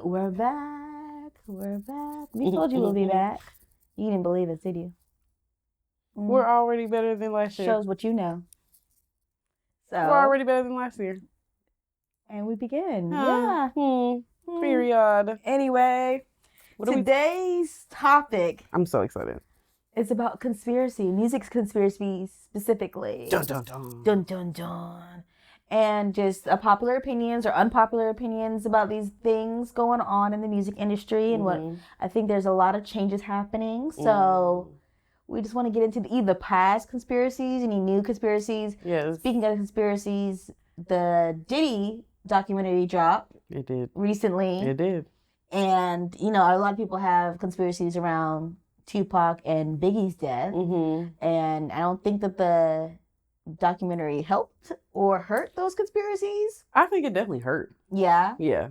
We're back. We're back. We told you we'll be back. You didn't believe us, did you? We're already better than last year. Shows what you know. So we're already better than last year. And we begin. Yeah. Period. Anyway, today's topic. I'm so excited. It's about conspiracy, music conspiracies specifically. Dun dun dun. Dun dun dun. And just popular opinions or unpopular opinions about these things going on in the music industry and what I think there's a lot of changes happening. So we just want to get into either past conspiracies, any new conspiracies. Yes. Speaking of conspiracies, the Diddy documentary dropped. It did. Recently. It did. And, you know, a lot of people have conspiracies around Tupac and Biggie's death. And I don't think that the documentary helped or hurt those conspiracies. I think it definitely hurt. Yeah. Yeah.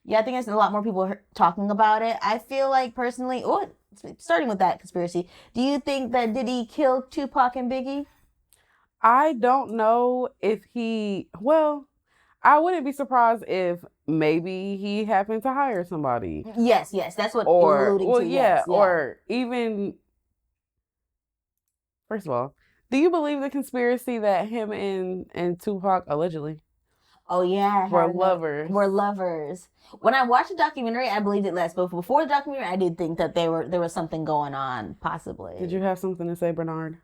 Yeah, I think there's a lot more people talking about it. I feel like personally, starting with that conspiracy, do you think that Diddy killed Tupac and Biggie? I don't know if I wouldn't be surprised if maybe he happened to hire somebody. Yes, that's what you're alluding to. Yeah, or even, first of all, do you believe the conspiracy that him and Tupac allegedly? Oh, yeah. Were lovers. Were lovers. When I watched the documentary, I believed it less. But before the documentary, I did think that there was something going on, possibly. Did you have something to say, Bernard?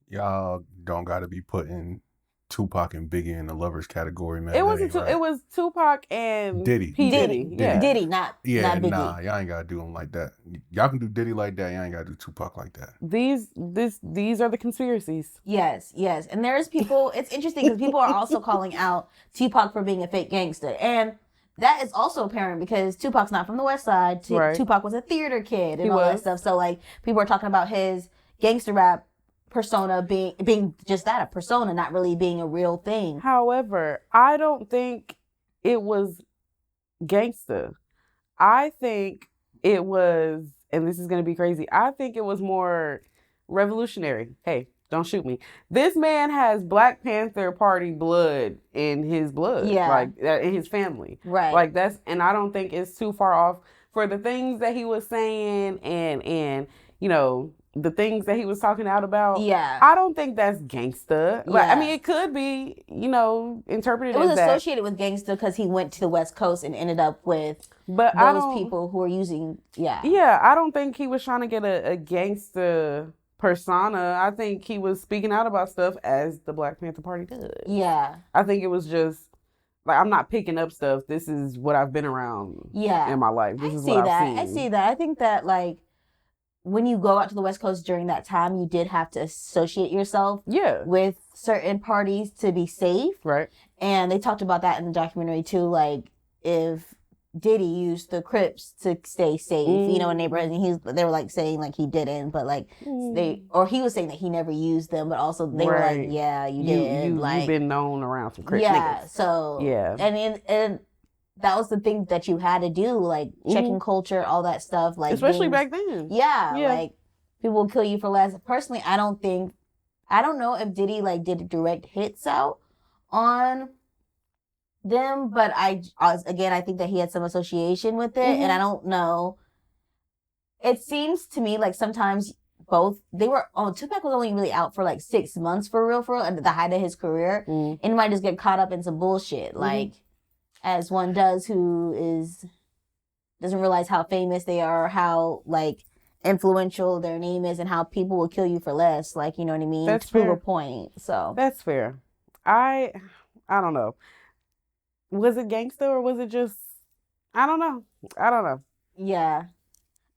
Y'all don't got to be putting Tupac and Biggie in the lovers category, man. It was Tupac and Diddy. Diddy. Yeah. Diddy, not Biggie. Nah, y'all ain't gotta do them like that. Y'all can do Diddy like that. Y'all ain't gotta do Tupac like that. These are the conspiracies. Yes. And there's people. It's interesting because people are also calling out Tupac for being a fake gangster, and that is also apparent because Tupac's not from the West Side. Right. Tupac was a theater kid and all that stuff. So like people are talking about his gangster rap persona being just that, a persona, not really being a real thing. However, I don't think it was gangsta. I think it was, and this is going to be crazy, I think it was more revolutionary. Hey, don't shoot me. This man has Black Panther Party blood in his blood. Yeah. Like, in his family. Right. Like, and I don't think it's too far off for the things that he was saying and you know, the things that he was talking out about. Yeah. I don't think that's gangsta. Yeah. Like, I mean, it could be, you know, interpreted as that. It was associated with gangsta because he went to the West Coast and ended up with those people who are using, Yeah, I don't think he was trying to get a gangsta persona. I think he was speaking out about stuff as the Black Panther Party does. Yeah. I think it was just, like, I'm not picking up stuff. This is what I've been around in my life. This is what I've seen. I see that. I think that, like, when you go out to the West Coast during that time, you did have to associate yourself with certain parties to be safe. Right. And they talked about that in the documentary too, like if Diddy used the Crips to stay safe, you know, in neighborhoods, and they were like saying like he didn't, but like he was saying that he never used them, but also they were like, yeah, you did. You've been known around some Crips. Yeah. Niggas. So and that was the thing that you had to do, like checking culture, all that stuff. Like especially back then. Yeah, like people will kill you for less. Personally, I don't know if Diddy like did direct hits out on them, but I think that he had some association with it, and I don't know. It seems to me like sometimes Tupac was only really out for like 6 months for real, at the height of his career, and he might just get caught up in some bullshit, like. As one does who doesn't realize how famous they are, how like influential their name is, and how people will kill you for less. Like, you know what I mean? That's to prove a point. So that's fair. I don't know. Was it gangsta or was it just? I don't know. Yeah,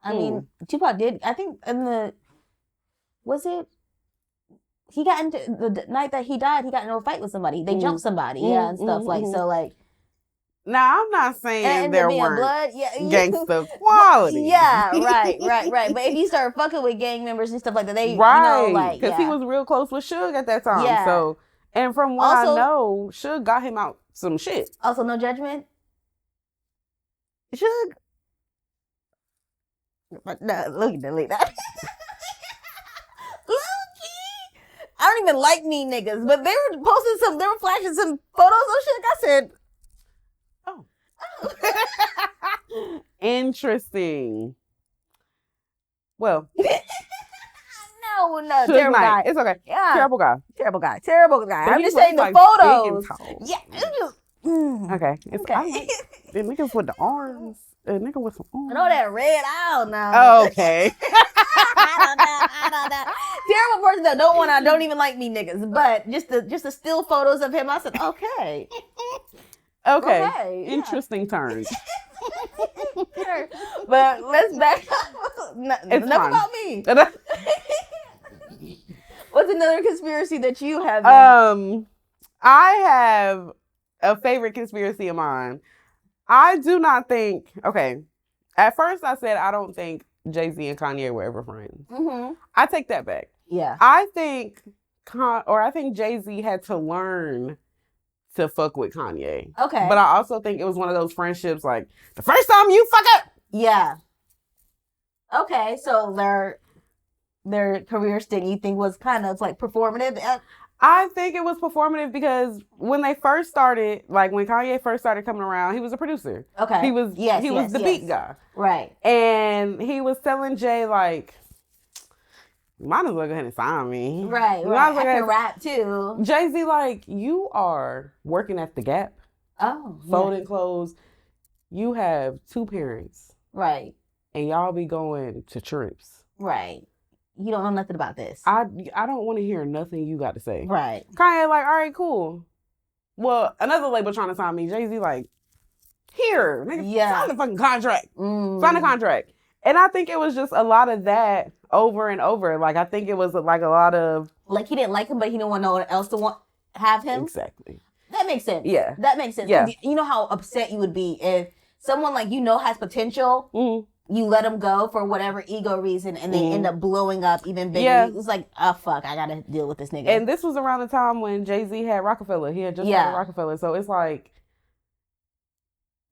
I mean, Tupac did. I think he got into the night that he died. He got into a fight with somebody. They jumped somebody, and stuff like so. Like. Now, I'm not saying there weren't gangsta quality. Yeah, right. But if you start fucking with gang members and stuff like that, because he was real close with Suge at that time. Yeah. So, and from what I know, Suge got him out some shit. Also, no judgment. Suge. No, look at delete that. I don't even like me niggas, but they were flashing some photos of Suge. I said, Interesting. Well, no, Suge terrible Knight. guy. It's okay. Yeah, Terrible guy. terrible guy. Terrible guy. But I'm he's just saying the like big and photos. tall. Yeah. it just- Okay. Okay. I like the niggas with the arms. A nigga with some arms. I know that red. I don't know. Okay. I don't know. Terrible person that don't even like me niggas. But just the still photos of him, I said, okay. Okay. Okay, yeah. Interesting turn. Sure. But let's back up. It's Enough fine. about me. What's another conspiracy that you have? I have a favorite conspiracy of mine. I do not think. Okay, at first I said I don't think Jay-Z and Kanye were ever friends. Mm-hmm. I take that back. Yeah. I think Jay-Z had to learn to fuck with Kanye. Okay. But I also think it was one of those friendships like the first time you fuck up. Yeah. Okay, so their career stint you think was kind of like performative? I think it was performative because when they first started, like when Kanye first started coming around, he was a producer. Okay. He was the beat guy. Right. And he was telling Jay like, you might as well go ahead and sign me. Right. You might as well I go ahead can rap too. Jay-Z like, you are working at the Gap, Oh. folding clothes. You have 2 parents. Right. And y'all be going to trips. Right. You don't know nothing about this. I don't want to hear nothing you got to say. Right. Kanye like, all right, cool. Well, another label trying to sign me. Jay-Z like, here, nigga, sign the fucking contract. Sign the contract. And I think it was just a lot of that over and over. Like, I think it was like a lot of... Like, he didn't like him, but he didn't want no one else to have him? Exactly. That makes sense. Yeah. That makes sense. Yeah. You know how upset you would be if someone like has potential, you let them go for whatever ego reason, and they end up blowing up even bigger. Yeah. It's like, oh, fuck, I gotta deal with this nigga. And this was around the time when Jay-Z had Rockefeller. He had just had Rockefeller. So it's like,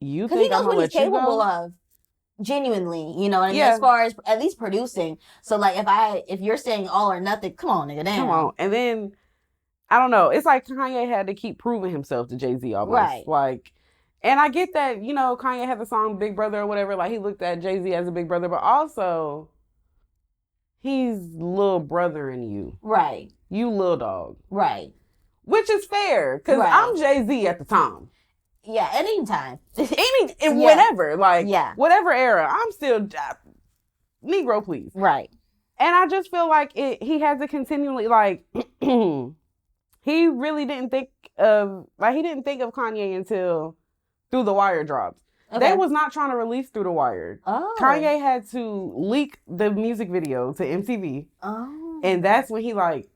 you think he knows I'm going to what let he's you capable go? of. Genuinely, you know what I mean? As far as at least producing. So like if you're saying all or nothing, come on, nigga, damn. Come on. And then, I don't know. It's like Kanye had to keep proving himself to Jay-Z almost. Right. Like, and I get that, Kanye had the song Big Brother or whatever. Like, he looked at Jay-Z as a big brother, but also, he's little brother in you. Right. You little dog. Right. Which is fair, because I'm Jay-Z at the time. Yeah, anytime. Whenever. Like, yeah. Whatever era. I'm still, Negro, please. Right. And I just feel like he has to continually, like, he really didn't think of Kanye until Through the Wire dropped. Okay. They was not trying to release Through the Wire. Oh. Kanye had to leak the music video to MTV. Oh. And that's when he, like,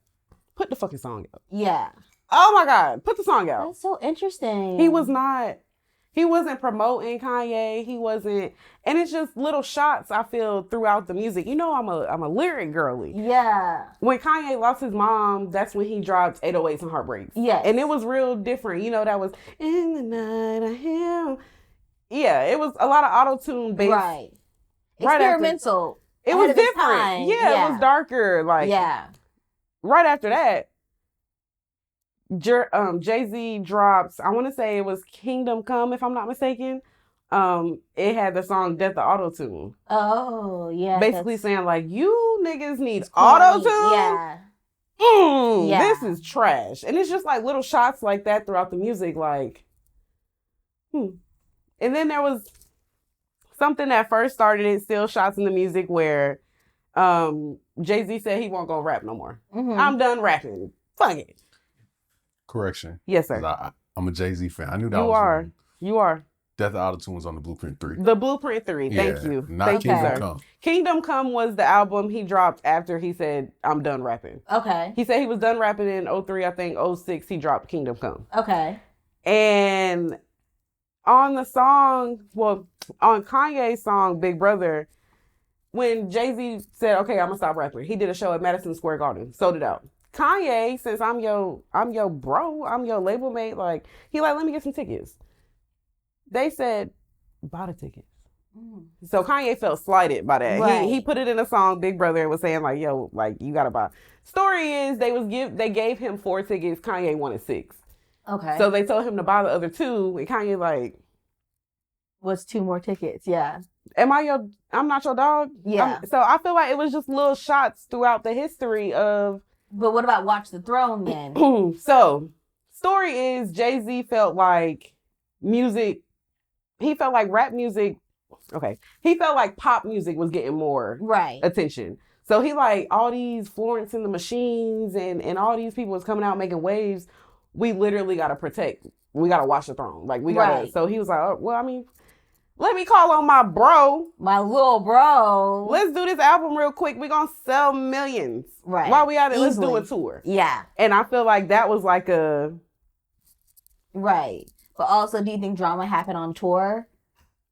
put the fucking song out. Yeah. Oh my God, put the song out. That's so interesting. He wasn't promoting Kanye. He wasn't, and it's just little shots I feel throughout the music. I'm a lyric girly. Yeah. When Kanye lost his mom, that's when he dropped 808s and Heartbreaks. Yeah. And it was real different. That was in the night I hear. Yeah, it was a lot of auto-tune based. Right. Experimental. It was different. Yeah, it was darker. Like, yeah. Right after that, Jay-Z drops, I want to say it was Kingdom Come, if I'm not mistaken. It had the song Death the Auto-Tune. Oh, yeah. Basically saying, like, you niggas need auto-tune? Yeah. This is trash. And it's just like little shots like that throughout the music, like, And then there was something that first started it, still shots in the music, where Jay-Z said he won't go rap no more. Mm-hmm. I'm done rapping. Fuck it. Correction. Yes, sir. I'm a Jay-Z fan. I knew that You are. Death of Auto-Tune was on the Blueprint 3. The Blueprint 3. Thank you. Not Kingdom Come. Kingdom Come was the album he dropped after he said, I'm done rapping. Okay. He said he was done rapping in 03. I think 06 he dropped Kingdom Come. Okay. And on on Kanye's song, Big Brother, when Jay-Z said, okay, I'm going to stop rapping, he did a show at Madison Square Garden, sold it out. Kanye, since I'm your bro, I'm your label mate, like, he like, let me get some tickets. They said, buy the tickets. So Kanye felt slighted by that. Right. He put it in a song, Big Brother, and was saying like, yo, like, you gotta buy. Story is they gave him 4 tickets, Kanye wanted 6. Okay. So they told him to buy the other 2, and Kanye like, Was 2 more tickets, yeah. I'm not your dog? Yeah. So I feel like it was just little shots throughout the history of... But what about Watch the Throne then? So, story is Jay-Z felt like he felt like rap music, he felt like pop music was getting more attention. So he like, all these Florence and the Machines and all these people was coming out making waves. We literally got to protect. We got to watch the throne. Like, we got to. So he was like, oh, well, I mean, let me call on my bro. My little bro. Let's do this album real quick. We're going to sell millions. Right. While we at it, let's do a tour. Yeah. And I feel like that was like a... Right. But also, do you think drama happened on tour?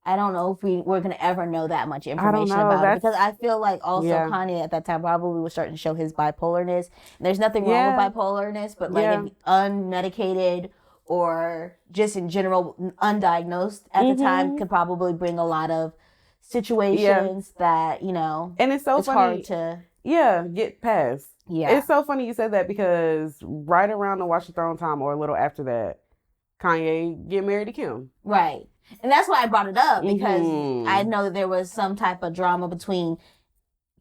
I don't know if we're going to ever know that much information about it. Because I feel like also Kanye at that time probably was starting to show his bipolarness. And there's nothing wrong with bipolarness, but like if unmedicated or just in general undiagnosed at the time could probably bring a lot of situations that, you know, and it's so funny. Hard to get past. Yeah. It's so funny you said that because right around the Watch the Throne time or a little after that, Kanye get married to Kim. Right. And that's why I brought it up because I know that there was some type of drama between,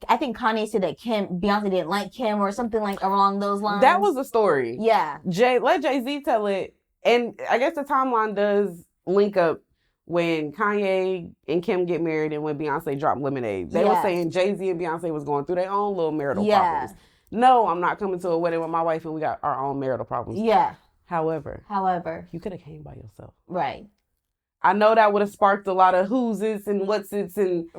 I think Kanye said that Beyonce didn't like Kim or something like along those lines. That was the story. Yeah. Let Jay-Z tell it. And I guess the timeline does link up when Kanye and Kim get married and when Beyonce dropped Lemonade. They were saying Jay-Z and Beyonce was going through their own little marital problems. No, I'm not coming to a wedding with my wife and we got our own marital problems. Yeah. However, you could have came by yourself. Right. I know that would have sparked a lot of who's it's and what's it's and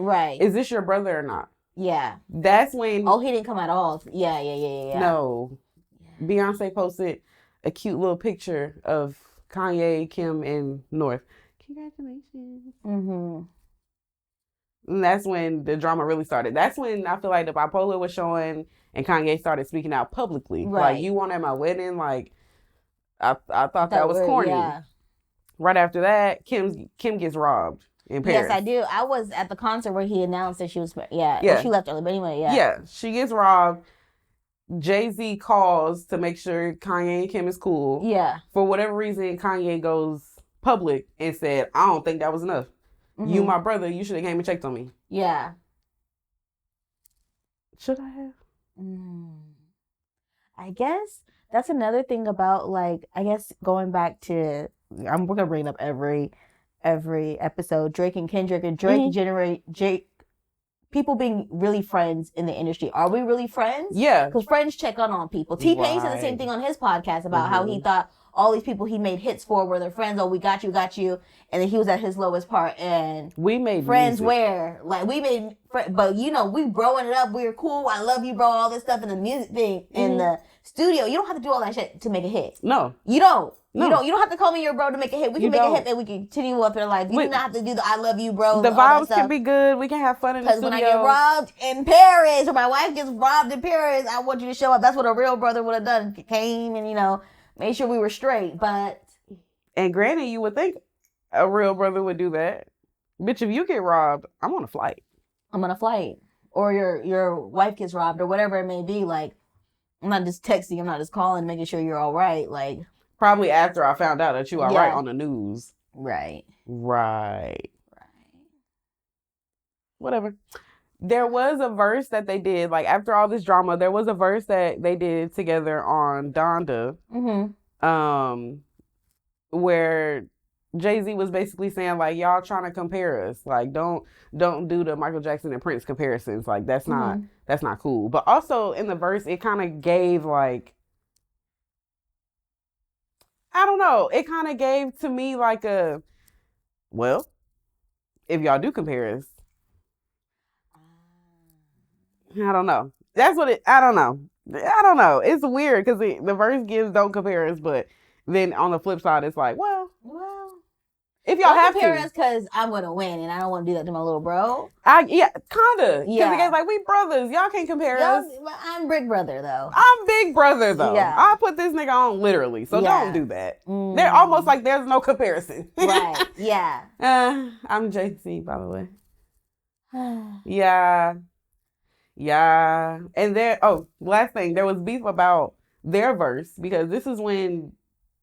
is this your brother or not? Yeah. That's when... Oh, he didn't come at all. Yeah. No. Yeah. Beyonce posted a cute little picture of Kanye, Kim, and North. Congratulations. Mm-hmm. And that's when the drama really started. That's when I feel like the bipolar was showing and Kanye started speaking out publicly. Right. Like, you want at my wedding? Like, I thought that was corny. Yeah. Right after that, Kim gets robbed in Paris. Yes, I do. I was at the concert where he announced that she was, well, she left early, but anyway, Yeah, she gets robbed. Jay-Z calls to make sure Kanye and Kim is cool. Yeah. For whatever reason, Kanye goes public and said, I don't think that was enough. Mm-hmm. You my brother, you should have came and checked on me. Yeah. Should I have? I guess that's another thing about, like, I guess going back to, we're gonna bring it up every episode. Drake and Kendrick, and Drake generate people being really friends in the industry. Are we really friends? Yeah, because friends check on people. T-Pain said the same thing on his podcast about how he thought all these people he made hits for were their friends. Oh, we got you, and then he was at his lowest part. And we made friends music. Where like we made, but you know we growing it up. We were cool. I love you, bro. All this stuff in the music thing in the studio. You don't have to do all that shit to make a hit. No, you don't. No. You don't have to call me your bro to make a hit. We can make a hit and we can continue with our life. You do not have to do the I love you, bro. The vibes can be good. We can have fun in the studio. Because when I get robbed in Paris or my wife gets robbed in Paris, I want you to show up. That's what a real brother would have done. Came and, made sure we were straight. And granted, you would think a real brother would do that. Bitch, if you get robbed, I'm on a flight. Or your wife gets robbed or whatever it may be. Like, I'm not just texting. I'm not just calling, making sure you're all right. Like, probably after I found out that you are right on the news. Right. Whatever. There was a verse that they did, like, after all this drama, there was a verse that they did together on Donda. Where Jay-Z was basically saying, like, y'all trying to compare us. Like, don't do the Michael Jackson and Prince comparisons. Like, that's not cool. But also in the verse, it kind of gave, like, I don't know. It kind of gave to me like well, if y'all do compare us, I don't know. That's what I don't know. It's weird because the verse gives don't compare us, but then on the flip side, it's like, well, if y'all have compare us because I'm going to win and I don't want to do that to my little bro. Kind of. Because it's like, we brothers. Y'all can't compare us. I'm Big Brother, though. Yeah. I put this nigga on literally, so don't do that. They're almost like there's no comparison. Right, yeah. I'm JC, by the way. Yeah. And last thing, there was beef about their verse because this is when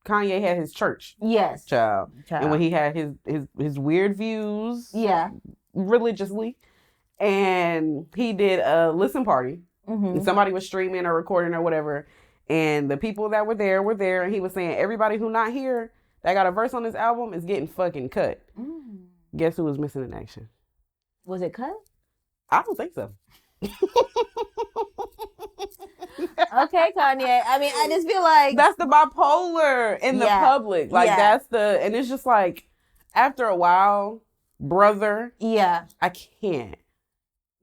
Kanye had his church, Yes. child. And when he had his weird views, Yeah. religiously, and he did a listen party. And somebody was streaming or recording or whatever, and the people that were there, and he was saying everybody who not here that got a verse on this album is getting fucking cut. Guess who was missing in action? Was it cut? I don't think so. Okay, Kanye. I mean, I just feel like that's the bipolar in the public. Like and it's just like after a while, brother. Yeah. I can't.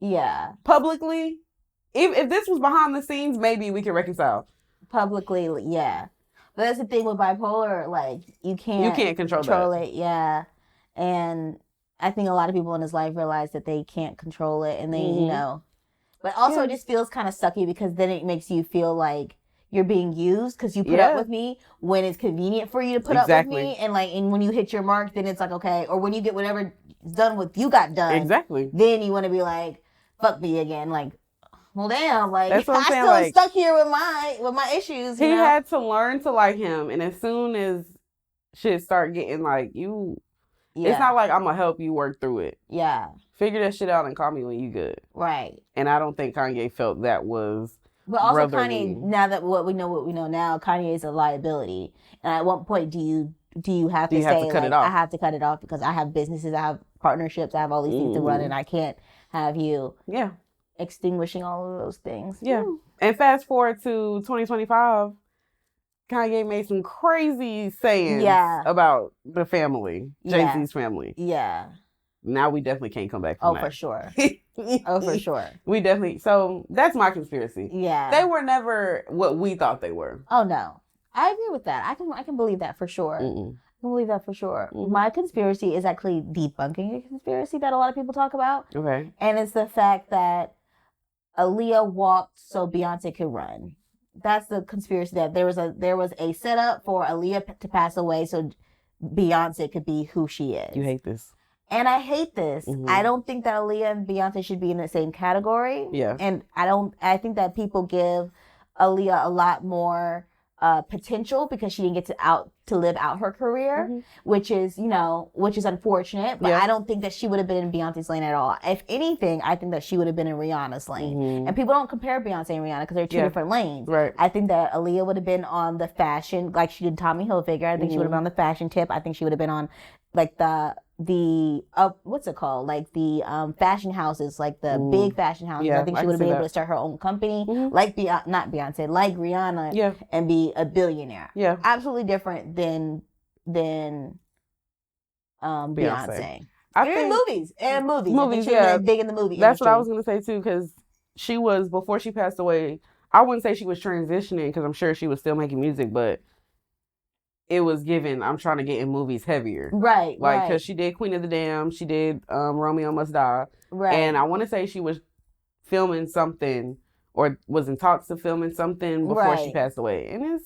Yeah. Publicly, if this was behind the scenes, maybe we could reconcile. Publicly, yeah. But that's the thing with bipolar, like you can't control it. Yeah. And I think a lot of people in his life realize that they can't control it, and they, you know. But also, it just feels kind of sucky because then it makes you feel like you're being used because you put up with me when it's convenient for you to put up with me, and when you hit your mark, then it's like okay, or when you get whatever done with you got done, exactly. Then you want to be like, fuck me again, like. Well, damn, like that's what I'm saying, still like, stuck here with my issues. He had to learn to like him, and as soon as shit start getting like you, it's not like I'm gonna help you work through it. Yeah, figure that shit out and call me when you good. Right. And I don't think Kanye felt that was. But also, Kanye. Now that what we know now, Kanye is a liability. And at what point do you have to say cut it off? I have to cut it off because I have businesses, I have partnerships, I have all these things to run, and I can't have you. Yeah. Extinguishing all of those things. Yeah. Ooh. And fast forward to 2025, Kanye made some crazy sayings about the family, Jay-Z's family. Yeah. Now we definitely can't come back from that. For sure. For sure. We definitely, so that's my conspiracy. Yeah. They were never what we thought they were. Oh no. I agree with that. I can believe that for sure. I can believe that for sure. My conspiracy is actually debunking a conspiracy that a lot of people talk about. Okay. And it's the fact that Aaliyah walked so Beyonce could run. That's the conspiracy, that there was a setup for Aaliyah to pass away so Beyonce could be who she is. You hate this. And I hate this. I don't think that Aaliyah and Beyonce should be in the same category. Yeah. And I think that people give Aaliyah a lot more potential because she didn't get to live out her career, which is unfortunate. But I don't think that she would have been in Beyonce's lane at all. If anything, I think that she would have been in Rihanna's lane. And people don't compare Beyonce and Rihanna because they're two different lanes. Right. I think that Aaliyah would have been on the fashion, like she did Tommy Hilfiger. I think she would have been on the fashion tip. I think she would have been on like the what's it called? Like the fashion houses, like the big fashion houses. I think she would have been able to start her own company, like not Beyonce, like Rihanna, and be a billionaire. Yeah, absolutely different than Beyonce. I think movies. Movies, big in the movie. That's what I was gonna say too, because she was, before she passed away. I wouldn't say she was transitioning because I'm sure she was still making music, but it was given, I'm trying to get in movies heavier. Right. Like, because she did Queen of the Damned, she did Romeo Must Die. Right. And I want to say she was filming something or was in talks of filming something before she passed away. And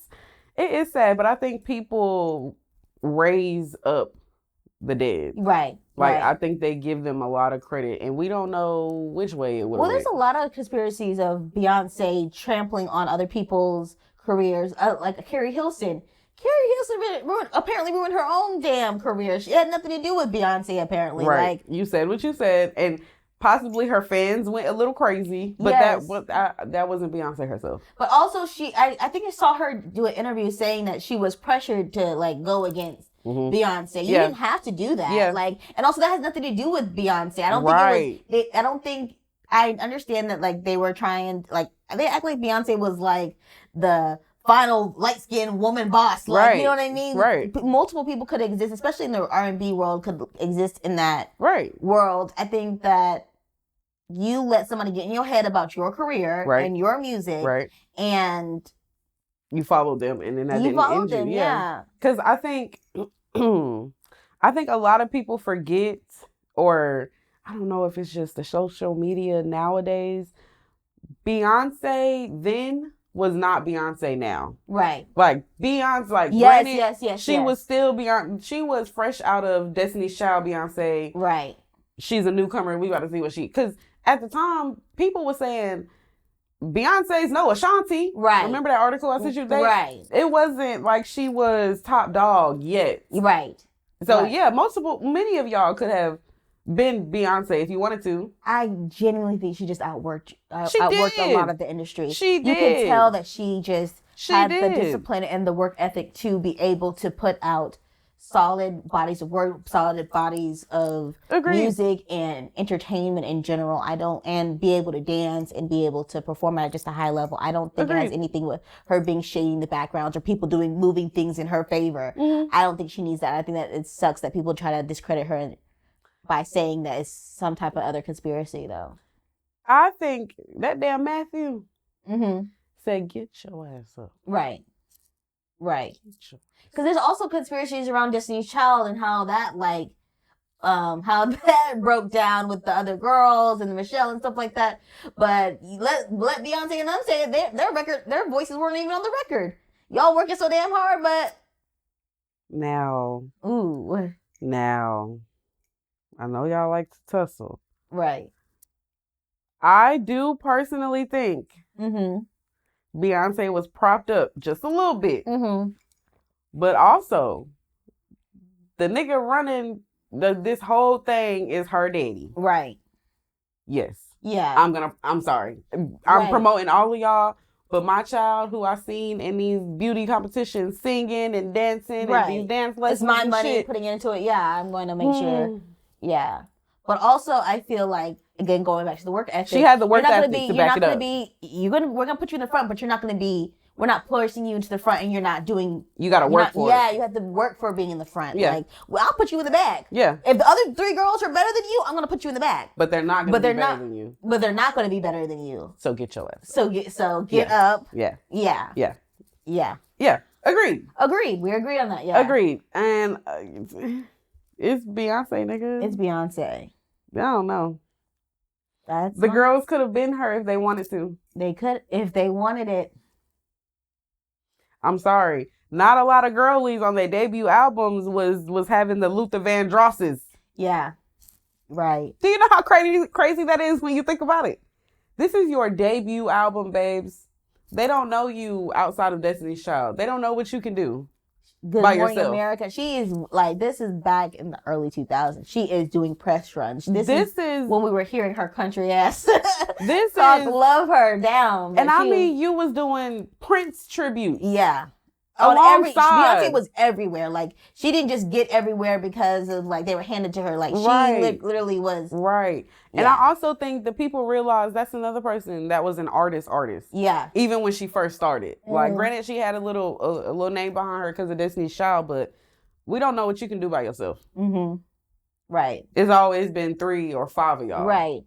it is sad, but I think people raise up the dead. Right. Like, I think they give them a lot of credit, and we don't know which way it would. Well, there's a lot of conspiracies of Beyonce trampling on other people's careers, like Carrie Hilson. Carrie Hilson apparently ruined her own damn career. She had nothing to do with Beyonce, apparently. Right. Like, you said what you said, and possibly her fans went a little crazy, but that wasn't Beyonce herself. But also, I think I saw her do an interview saying that she was pressured to like go against Beyonce. You didn't have to do that. Yeah. Like, and also that has nothing to do with Beyonce. I don't think I don't think I understand that like they were trying, like they act like Beyonce was like the final light-skinned woman boss, like, you know what I mean? Right. Multiple people could exist, especially in the R&B world, could exist in that world. I think that you let somebody get in your head about your career and your music, and you followed them, and then that you didn't followed end them, you. Because I think, I think a lot of people forget, or I don't know if it's just the social media nowadays. Beyonce then was not Beyonce now. Right. Like Beyonce, like yes. She was still Beyonce. She was fresh out of Destiny's Child Beyonce. Right. She's a newcomer. We got to see what because at the time people were saying Beyonce's no Ashanti. Right. Remember that article I sent you today? Right. It wasn't like she was top dog yet. Right. So Right. yeah, many of y'all could have been Beyonce if you wanted to. I genuinely think she just outworked She outworked a did. lot of the industry. She You can did. tell that she just She had the did. discipline and the work ethic to be able to put out solid bodies of work, solid bodies of Agreed. music and entertainment in general. And be able to dance and be able to perform at just a high level. I don't think it has Agreed. anything with her being shady in the background or people doing moving things in her favor. Mhm. I don't think she needs that. I think that it sucks that people try to discredit her by saying that it's some type of other conspiracy, though. I think that damn Matthew Mm-hmm. said, "Get your ass up." Right. Right. Get your- Because there's also conspiracies around Destiny's Child and how that how that broke down with the other girls and Michelle and stuff like that. But let Beyonce and them say it, their voices weren't even on the record. Y'all working so damn hard, but Now, I know y'all like to tussle. right. I do personally think Mm-hmm. Beyonce was propped up just a little bit. Mm-hmm. But also, the nigga running this whole thing is her daddy. Right. Yes. Yeah. I'm sorry. I'm Right. promoting all of y'all, but my child who I seen in these beauty competitions singing and dancing Right. and these dance It's lessons my and money shit. putting it into it. Yeah, I'm going to make sure. Mm. Yeah. But also, I feel like, again, going back to the work ethic. She had the work you're not ethic gonna be, to you're back not it gonna up. be, we're going to put you in the front, but you're not going to be, we're not pushing you into the front and you're not doing. You got to work for Yeah, it. you have to work for being in the front. Yeah. Like, well, I'll put you in the back. Yeah. If the other 3 girls are better than you, I'm going to put you in the back. But they're not going to be better than you. But they're not going to be better than you. So get your ass up. So get Yeah. up. Yeah. Yeah. Yeah. Yeah. Yeah. Agreed. Agreed. We agree on that. Yeah. Agreed. And it's Beyonce, nigga. It's Beyonce. I don't know. That's The girls could have been her if they wanted to. They could, if they wanted it. I'm sorry. Not a lot of girlies on their debut albums was having the Luther Vandrosses. Yeah. Right. Do you know how crazy that is when you think about it? This is your debut album, babes. They don't know you outside of Destiny's Child. They don't know what you can do. Good by Morning yourself. America. She is like, this is back in the early 2000s. She is doing press runs. This is when we were hearing her country ass this talk, is love her down. and I mean, you was doing Prince tribute. Yeah. Alongside. Beyonce was everywhere. Like, she didn't just get everywhere because of like they were handed to her. Like, Right. she literally was. Right. And Yeah. I also think the people realize that's another person that was an artist. Yeah. Even when she first started. Like, Mhm. granted, she had a little name behind her because of Destiny's Child, but we don't know what you can do by yourself. Mm-hmm. Right. It's always been 3 or 5 of y'all. Right.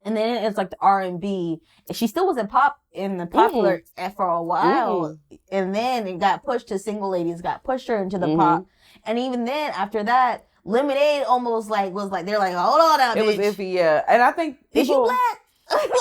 And then it's like the R&B. She still was in the popular for a while. And then it got pushed to single ladies, got pushed her into the pop. And even then, after that, Lemonade almost was like, they're like, hold on now, bitch. It was iffy, yeah. And I think Is you black?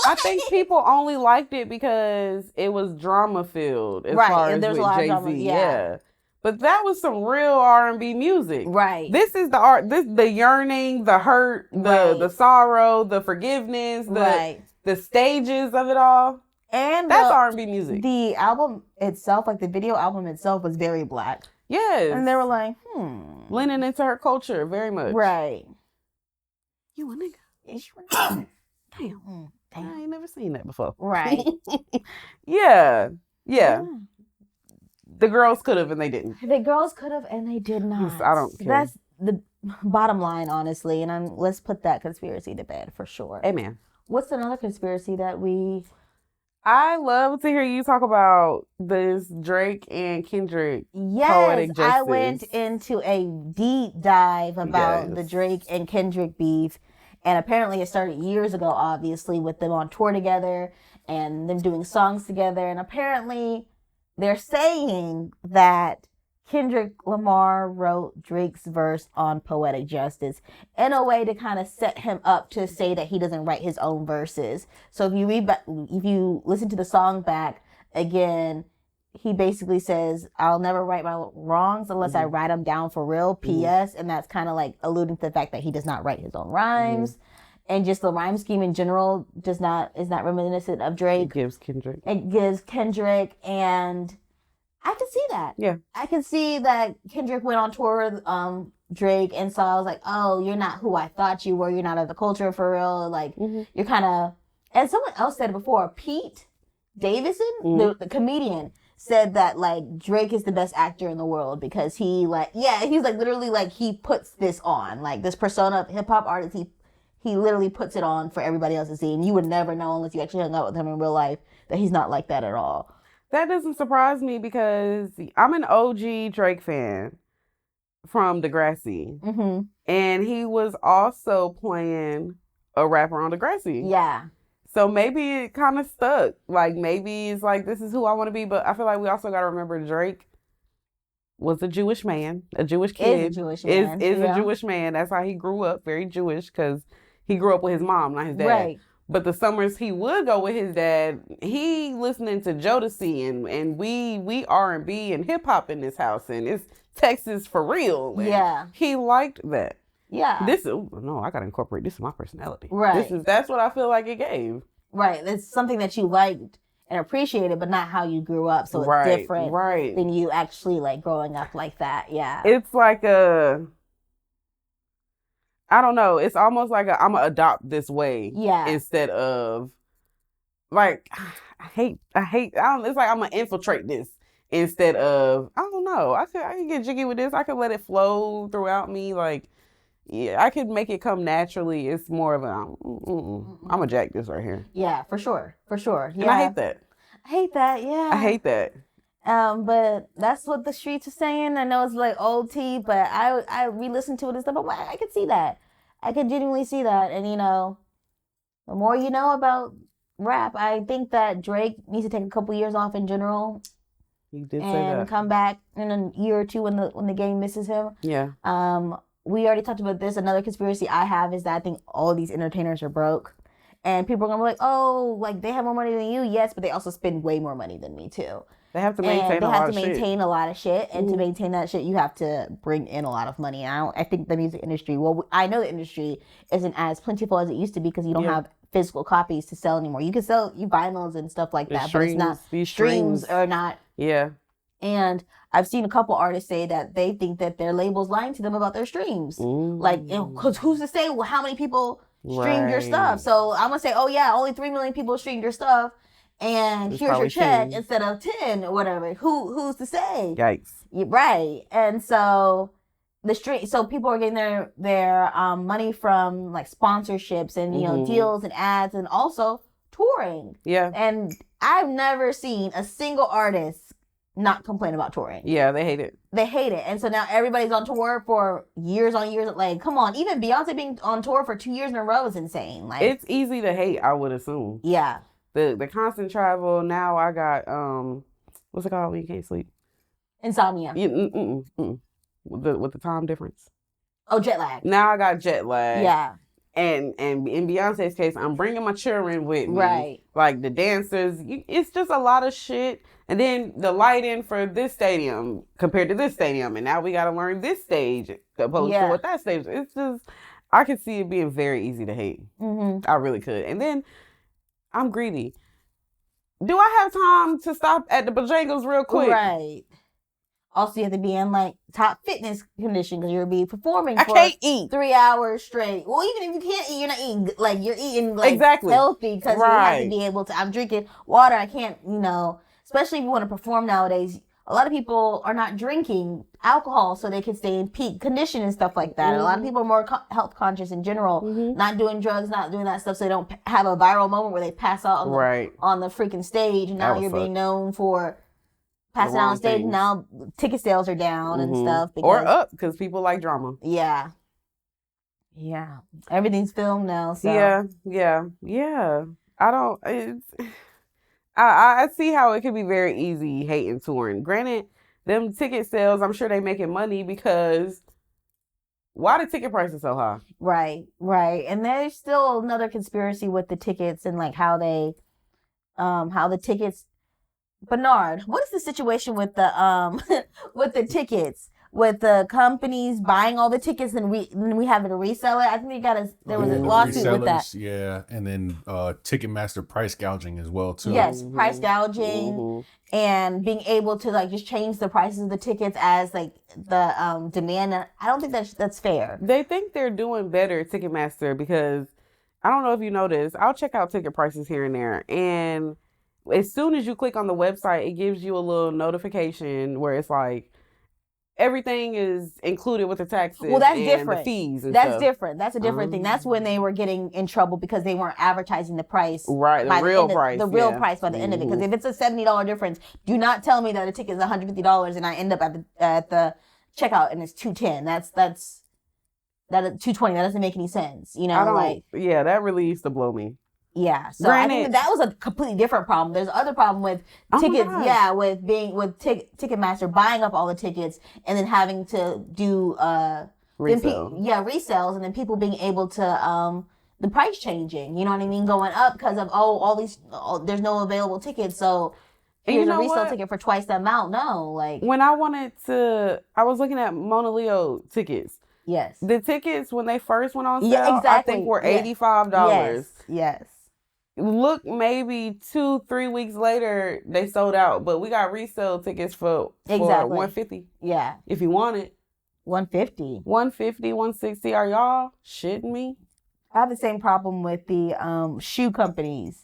I think people only liked it because it was drama filled as Right, far and as there's with a lot of Jay-Z. drama, yeah. But that was some real R&B music. Right. This is the art. This the yearning, the hurt, the sorrow, the forgiveness, the stages of it all. And that's R&B music. The album itself, like the video album itself, was very black. Yes. And they were like, blending into her culture very much. Right. You a nigga? Is you a nigga? Damn. I ain't never seen that before. Right. Yeah. The girls could have and they didn't. The girls could have and they did not. I don't care. That's the bottom line, honestly. And let's put that conspiracy to bed for sure. Amen. What's another conspiracy that I love to hear you talk about this Drake and Kendrick poetic justice. I went into a deep dive about the Drake and Kendrick beef. And apparently it started years ago, obviously, with them on tour together and them doing songs together. And apparently they're saying that Kendrick Lamar wrote Drake's verse on Poetic Justice in a way to kind of set him up to say that he doesn't write his own verses. So if you listen to the song back again, he basically says, I'll never write my wrongs unless I write them down for real, P.S. And that's kind of like alluding to the fact that he does not write his own rhymes. and just the rhyme scheme in general is not reminiscent of It Drake. gives Kendrick. It gives Kendrick, and I can see that. Yeah. I can see that Kendrick went on tour with Drake, and so I was like, oh, you're not who I thought you were. You're not of the culture for real. Like, you're kind of, and someone else said it before, Pete Davidson, the comedian, said that like Drake is the best actor in the world because he like, he's like literally like he puts this on, like this persona of hip hop artist, he literally puts it on for everybody else to see, and you would never know unless you actually hung out with him in real life that he's not like that at all. That doesn't surprise me because I'm an OG Drake fan from Degrassi. And he was also playing a rapper on Degrassi. Yeah. So maybe it kind of stuck. Like, maybe it's like, this is who I want to be. But I feel like we also got to remember Drake was a Jewish man, a Jewish kid. Is a Jewish man. Is a Jewish man. That's how he grew up, very Jewish, because he grew up with his mom, not his dad. Right. But the summers he would go with his dad, he listening to Jodeci and we R&B and hip hop in this house, and it's Texas for real. And he liked that. Yeah. No, I gotta incorporate this in my personality. Right. That's what I feel like it gave. Right. It's something that you liked and appreciated, but not how you grew up. So it's different than you actually like growing up like that. Yeah. It's like I don't know. It's almost like I'm gonna adopt this way. Yeah. Instead of like, it's like I'm gonna infiltrate this instead of, I don't know. I can get jiggy with this. I could let it flow throughout me. Like, yeah, I could make it come naturally. It's more of I'm gonna jack this right here. Yeah, for sure. For sure. Yeah. And I hate that. I hate that. Yeah. I hate that. But that's what the streets are saying. I know it's like old tea, but I re-listened to it and stuff. But I could see that. I could genuinely see that. And you know, the more you know about rap, I think that Drake needs to take a couple years off in general. He did say and that. come back in a year or two when the game misses him. Yeah. We already talked about this. Another conspiracy I have is that I think all these entertainers are broke. And people are going to be like, oh, like they have more money than you. Yes, but they also spend way more money than me too. They have to maintain a lot of shit. They have to maintain a lot of shit. And to maintain that shit, you have to bring in a lot of money. And I think the music industry, I know the industry isn't as plentiful as it used to be because you don't have physical copies to sell anymore. You can sell vinyls and stuff like that, but it's not, streams are not. Yeah. And I've seen a couple artists say that they think that their label's lying to them about their streams. Like, because who's to say, well, how many people streamed your stuff? So I'm going to say, oh, yeah, only 3 million people streamed your stuff. And here's your check 10. Instead of 10 or whatever. Who's to say? Yikes. Right. And so so people are getting their money from like sponsorships and, you know, deals and ads and also touring. Yeah. And I've never seen a single artist not complain about touring. Yeah, they hate it. They hate it. And so now everybody's on tour for years on years. Like, come on. Even Beyonce being on tour for 2 years in a row is insane. Like, it's easy to hate, I would assume. Yeah. The constant travel. Now I got, what's it called when you can't sleep? Insomnia. With the time difference. Oh, jet lag. Now I got jet lag. Yeah. And in Beyonce's case, I'm bringing my children with me. Right. Like the dancers. It's just a lot of shit. And then the lighting for this stadium compared to this stadium. And now we got to learn this stage opposed to what that stage. It's just, I could see it being very easy to hate. I really could. And then I'm greedy. Do I have time to stop at the Bojangles real quick? Right. Also, you have to be in like top fitness condition because you'll be performing. I can't eat 3 hours straight. Well, even if you can't eat, you're not eating like you're eating like healthy because you have to be able to. I'm drinking water. I can't, you know, especially if you want to perform nowadays. A lot of people are not drinking alcohol so they can stay in peak condition and stuff like that. A lot of people are more health conscious in general, not doing drugs, not doing that stuff, so they don't have a viral moment where they pass out on the freaking stage. And now you're being known for passing out on stage. And now ticket sales are down and stuff. Or up because people like drama. Yeah. Yeah. Everything's filmed now. So. Yeah. I see how it could be very easy hating touring. Granted, them ticket sales, I'm sure they making money because why the ticket prices so high? Right. And there's still another conspiracy with the tickets and like how the tickets. Bernard, what is the situation with the with the tickets? with the companies buying all the tickets and we have to resell it. I think there was a the lawsuit with that. resellers, yeah, and then Ticketmaster price gouging as well too. Yes, price gouging and being able to like just change the prices of the tickets as like the demand. I don't think that's fair. They think they're doing better, Ticketmaster, because I don't know if you noticed. I'll check out ticket prices here and there, and as soon as you click on the website, it gives you a little notification where it's like everything is included with the taxes. Well, that's and different. The fees and that's stuff. different. That's a different thing. That's when they were getting in trouble because they weren't advertising the price. Right, the real price. The real price by the end of it. Because if it's a $70 difference, do not tell me that a ticket is $150 and I end up at the checkout and it's $210. That's $220. That doesn't make any sense. You know, yeah, that really used to blow me. Yeah, so I think that was a completely different problem. There's other problem with tickets. Yeah, with Ticketmaster buying up all the tickets and then having to do resales, and then people being able to the price changing. You know what I mean, going up because of there's no available tickets. So here's a resale ticket for twice the amount. No, like when I was looking at Mona Leo tickets. Yes, the tickets when they first went on sale, I think were $85. Yes. Look, maybe 2-3 weeks later they sold out, but we got resale tickets for $150. Yeah, if you want it. $150, $160. Are y'all shitting me? I have the same problem with the shoe companies.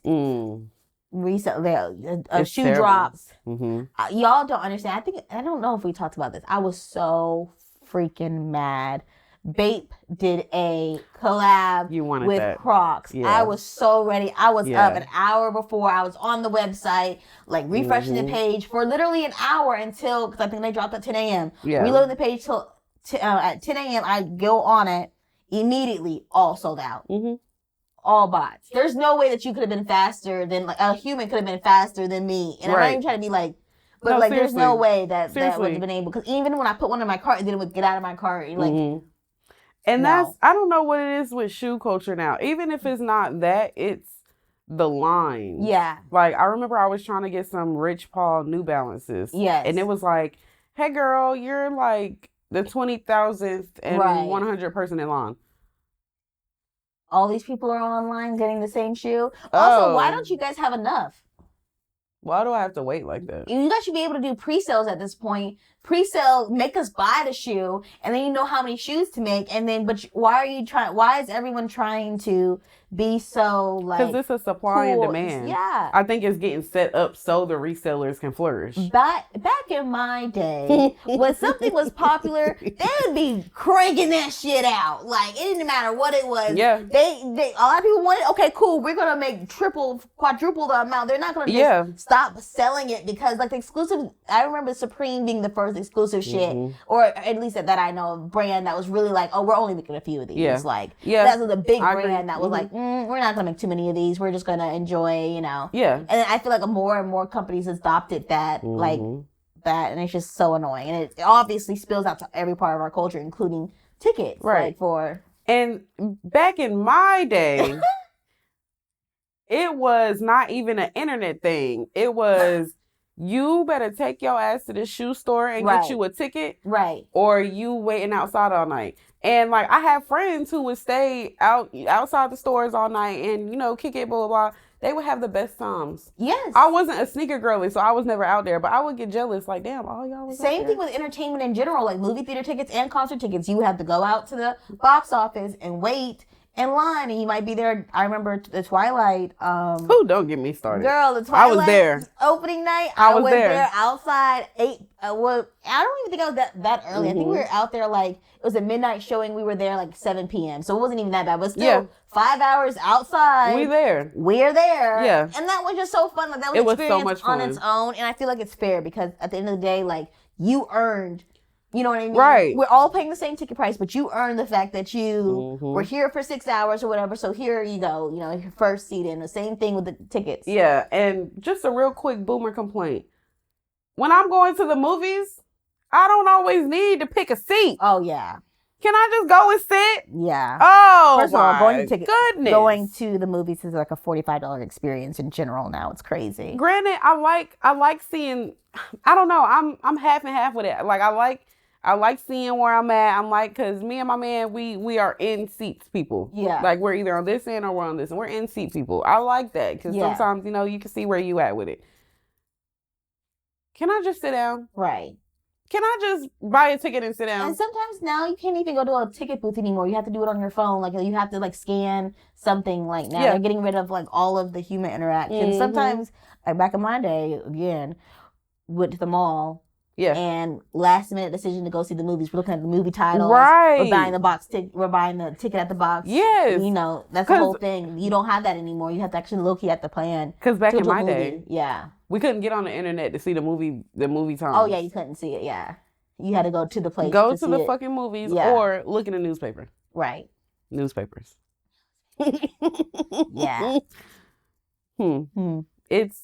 Resale, shoe terrible. drops. Y'all don't understand. I don't know if we talked about this. I was so freaking mad. Bape did a collab with Crocs. Yeah. I was so ready. I was up an hour before. I was on the website, like refreshing the page for literally an hour until, because I think they dropped at 10 a.m. Reloading the page till at 10 a.m. I go on it immediately, all sold out. All bots. There's no way that you could have been faster than, like, a human could have been faster than me. And I'm not even trying to be like, but like, there's no way that would have been able, because even when I put one in my cart, it didn't get out of my cart. Like, and I don't know what it is with shoe culture now. Even if it's not that, it's the line. Yeah. Like, I remember I was trying to get some Rich Paul New Balances. Yes. And it was like, hey, girl, you're like the 20,000th and 100 person in line. All these people are online getting the same shoe. Also, why don't you guys have enough? Why do I have to wait like that? You guys should be able to do pre-sales at this point. Pre-sale, make us buy the shoe, and then you know how many shoes to make. And then, but why is everyone trying to be so like? Because it's a supply and demand. Yeah. I think it's getting set up so the resellers can flourish. Back in my day, when something was popular, they would be cranking that shit out. Like, it didn't matter what it was. Yeah. They a lot of people wanted, okay, cool, we're gonna make quadruple the amount. They're not gonna just stop selling it because, like, the exclusive, I remember Supreme being the first exclusive shit, or at least that I know of, brand that was really like, oh, we're only making a few of these. That was a big brand that was like, we're not gonna make too many of these, we're just gonna enjoy, you know. And I feel like more and more companies adopted that, like that, and it's just so annoying, and it obviously spills out to every part of our culture, including tickets. And back in my day, it was not even an internet thing. It was, you better take your ass to the shoe store and get you a ticket. Or you waiting outside all night. And like, I have friends who would stay outside the stores all night and, you know, kick it, blah, blah, blah. They would have the best times. Yes. I wasn't a sneaker girly, so I was never out there, but I would get jealous. Like, damn, all y'all was Same thing with entertainment in general, like movie theater tickets and concert tickets. You have to go out to the box office and wait in line, and you might be there. I remember the Twilight. Who, don't get me started. Girl, the Twilight. I was there. Opening night. I was went there outside. I don't even think I was that early. I think we were out there like, it was a midnight showing. We were there like 7 p.m. So it wasn't even that bad, but still 5 hours outside. We're there. Yeah. And that was just so fun. Like, that was experience so much fun on its own. And I feel like it's fair because at the end of the day, like, you earned. You know what I mean? Right. We're all paying the same ticket price, but you earned the fact that you were here for 6 hours or whatever. So here you go, you know, your first seat in. The same thing with the tickets. Yeah. And just a real quick boomer complaint. When I'm going to the movies, I don't always need to pick a seat. Oh, yeah. Can I just go and sit? Yeah. Oh, first of all, going to the movies is like a $45 experience in general now. It's crazy. Granted, I like seeing, I don't know, I'm half and half with it. Like, I like seeing where I'm at. I'm like, because me and my man, we are in seats people. Yeah. Like, we're either on this end or we're on this end. We're in seat people. I like that because sometimes, you know, you can see where you at with it. Can I just sit down? Right. Can I just buy a ticket and sit down? And sometimes now you can't even go to a ticket booth anymore. You have to do it on your phone. Like, you have to, like, scan something. Like, now they're getting rid of, like, all of the human interaction. Sometimes, like, back in my day, again, went to the mall. Yeah. And last minute decision to go see the movies. We're looking at the movie titles. Right. We're buying the box ticket. We're buying the ticket at the box. Yes. You know, that's the whole thing. You don't have that anymore. You have to actually low-key have to plan. Because back in my day, yeah, we couldn't get on the internet to see the movie times. Oh, yeah, you couldn't see it, yeah. You had to go to the place Go to the fucking movies or look in the newspaper. Right. Newspapers. Yeah. It's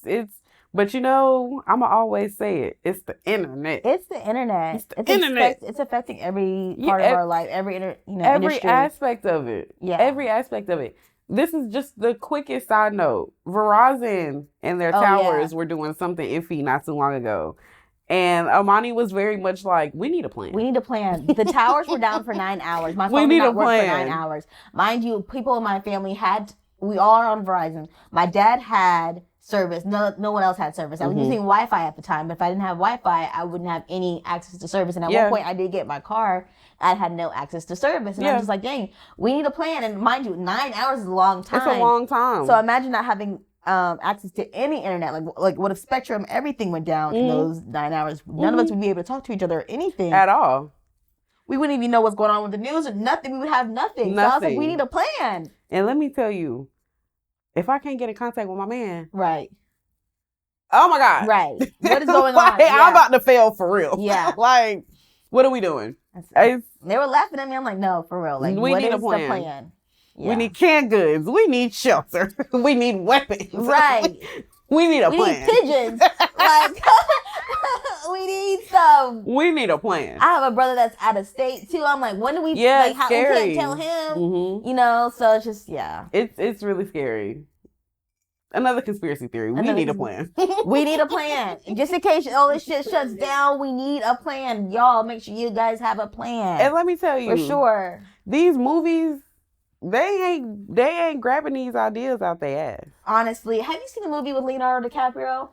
but you know, I'ma always say it. It's the internet. It's the internet. It's the internet. It's affecting every part of our life, every every industry. aspect of it. Yeah. Every aspect of it. This is just the quickest side note. Verizon and their towers were doing something iffy not too long ago. And Amani was very much like, we need a plan. We need a plan. The towers were down for 9 hours. My phone did not work for 9 hours. Mind you, people in my family we all are on Verizon. My dad had service. No one else had service. I was using Wi-Fi at the time, but if I didn't have Wi-Fi, I wouldn't have any access to service. And at one point, I did get my car. I had no access to service. And I'm just like, dang, we need a plan. And mind you, 9 hours is a long time. It's a long time. So imagine not having access to any internet. Like what if Spectrum, everything went down in those 9 hours. None of us would be able to talk to each other or anything. At all. We wouldn't even know what's going on with the news or nothing. We would have nothing. So I was like, we need a plan. And let me tell you, if I can't get in contact with my man. Right. Oh my God. Right. What is going on? Yeah. I'm about to fail for real. Yeah. Like, what are we doing? They were laughing at me. I'm like, no, for real. Like, we need a plan. The plan? Yeah. We need canned goods. We need shelter. We need weapons. Right. We need a plan. We need pigeons. Like, we need some. We need a plan. I have a brother that's out of state too. I'm like, when do we? Yeah, like, how, we can't tell him. You know, so it's just It's really scary. Another conspiracy theory. We need a plan. We need a plan. Just in case all this shit shuts down, we need a plan. Y'all, make sure you guys have a plan. And let me tell you, for sure, these movies, they ain't grabbing these ideas out their ass. Honestly, have you seen the movie with Leonardo DiCaprio?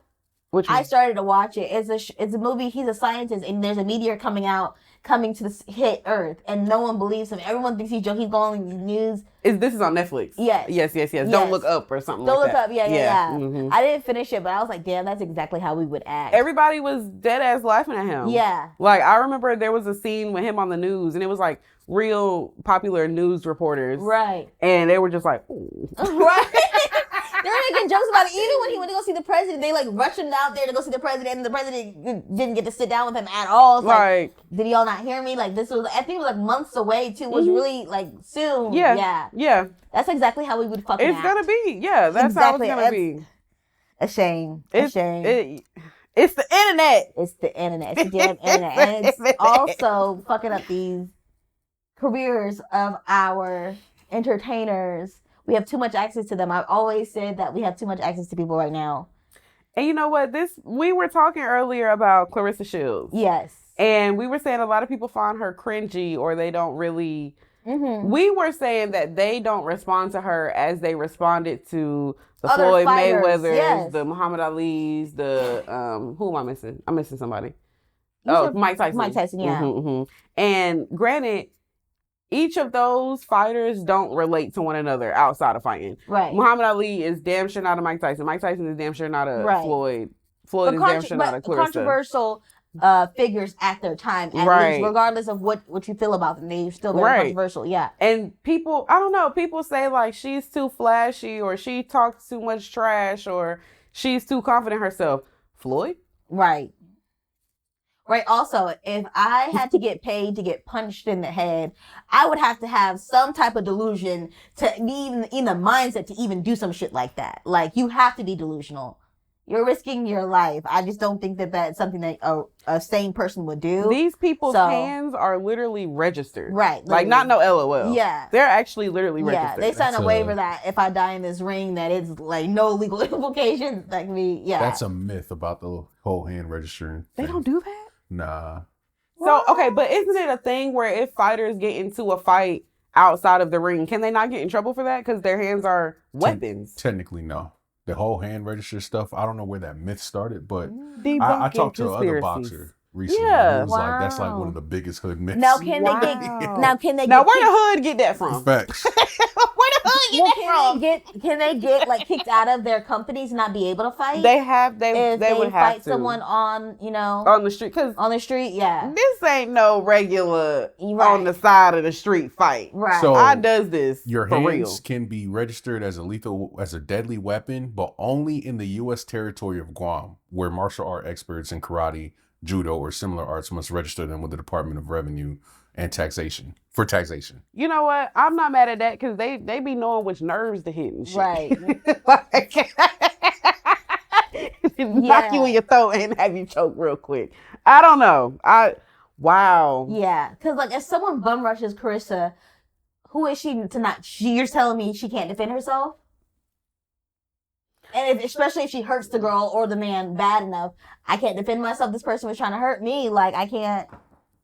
Which one? I started to watch it. It's a movie. He's a scientist, and there's a meteor coming to hit Earth, and no one believes him. Everyone thinks he's joking. He's going on the news. This is on Netflix. Yes. Yes. Don't Look Up or something Don't like that. Don't Look Up. Yeah. I didn't finish it, but I was like, damn, that's exactly how we would act. Everybody was dead ass laughing at him. Yeah. Like, I remember there was a scene with him on the news, and it was like real popular news reporters. Right. And they were just like, ooh. Right. They were making jokes about it. Even when he went to go see the president, they like rushed him out there to go see the president, and the president didn't get to sit down with him at all. It's like, did y'all not hear me? Like, this was, I think it was like months away too. It was really like soon. Yeah. That's exactly how we would fucking act. It's gonna be. Yeah, that's exactly how it's gonna be. A shame. It's the internet. It's the internet. It's the damn internet. And it's also fucking up these careers of our entertainers. We have too much access to them. I've always said that we have too much access to people right now. And you know what? We were talking earlier about Clarissa Shields. Yes. And we were saying a lot of people find her cringy, or they don't really. We were saying that they don't respond to her as they responded to the other Floyd fighters, Mayweathers, the Muhammad Ali's, the who am I missing? I'm missing somebody. Mike Tyson. Mike Tyson, yeah. And granted, each of those fighters don't relate to one another outside of fighting. Right. Muhammad Ali is damn sure not a Mike Tyson. Mike Tyson is damn sure not a Floyd. Floyd is damn sure not a Clarissa. Controversial figures at their time, at least, regardless of what you feel about them. They're still very controversial, yeah. And people, I don't know, people say like she's too flashy, or she talks too much trash, or she's too confident herself. Floyd? Right. Also, if I had to get paid to get punched in the head, I would have to have some type of delusion to be even in the mindset to even do some shit like that. Like, you have to be delusional. You're risking your life. I just don't think that that's something that a sane person would do. These people's hands are literally registered. Right. Literally. Like, not no LOL. Yeah. They're actually literally registered. Yeah, they sign a waiver that if I die in this ring, that it's like no legal implications. That can be, That's a myth about the whole hand registering thing. They don't do that? Nah. So, okay, but isn't it a thing where if fighters get into a fight outside of the ring, can they not get in trouble for that? Because their hands are weapons. Technically, no. The whole hand register stuff, I don't know where that myth started, but Debunking I talked to another conspiracies. boxer recently. Yeah. He was like, that's like one Wow. of the biggest hood myths. Now can they get? Wow. Now can they Now, get? where the kicked- hood get that from? Facts. Where the hood get Well, that from? can they get like kicked out of their companies, and not be able to fight? They have, they if they would fight have to. someone on, On the street. Because on the street. Yeah, this ain't no regular Right. on the side of the street fight. right. So I does this your for hands real. can be registered as a deadly weapon, but only in the U.S. territory of Guam, where martial art experts in karate, judo, or similar arts must register them with the Department of Revenue and Taxation for taxation. You know what? I'm not mad at that because they be knowing which nerves to hit and shit. Right. Like, knock you in your throat and have you choke real quick. I don't know. Wow. Yeah, because like if someone bum rushes Carissa, who is she to not? You're telling me she can't defend herself? And especially if she hurts the girl or the man bad enough, I can't defend myself. This person was trying to hurt me. Like I can't,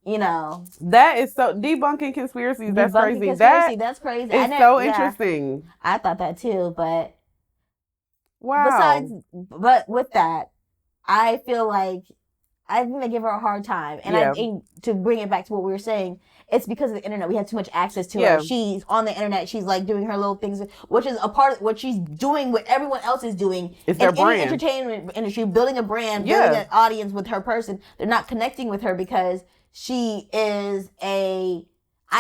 That is so debunking conspiracies. That's debunking crazy. conspiracy, that's crazy. It's so interesting. I thought that too, but Wow. but with that, I feel like I think they give her a hard time. And Yeah. I think to bring it back to what we were saying, it's because of the internet. We have too much access to Yeah. her. She's on the internet. She's like doing her little things, which is a part of what she's doing, what everyone else is doing. It's their in the brand. entertainment industry, building a brand, Yeah. building an audience with her person. They're not connecting with her because she is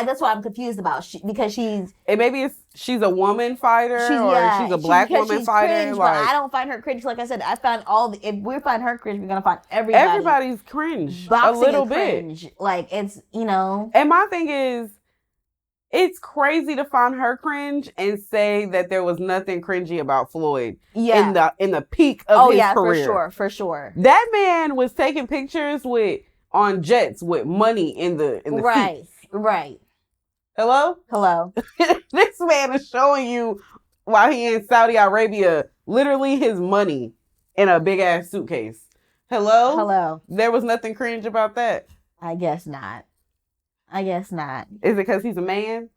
that's what I'm confused about. Because she's And maybe she's a woman fighter or she's a black because woman she's fighter. cringe, Like, but I don't find her cringe. Like I said, I found if we find her cringe, we're gonna find everybody. everybody's cringe Boxing a little is bit. cringe. Like it's And my thing is, it's crazy to find her cringe and say that there was nothing cringy about Floyd in the peak of his career. for sure. That man was taking pictures on jets with money in the Right, seats. right. Hello? This man is showing you while he in Saudi Arabia literally his money in a big ass suitcase. Hello? There was nothing cringe about that. I guess not. Is it because he's a man?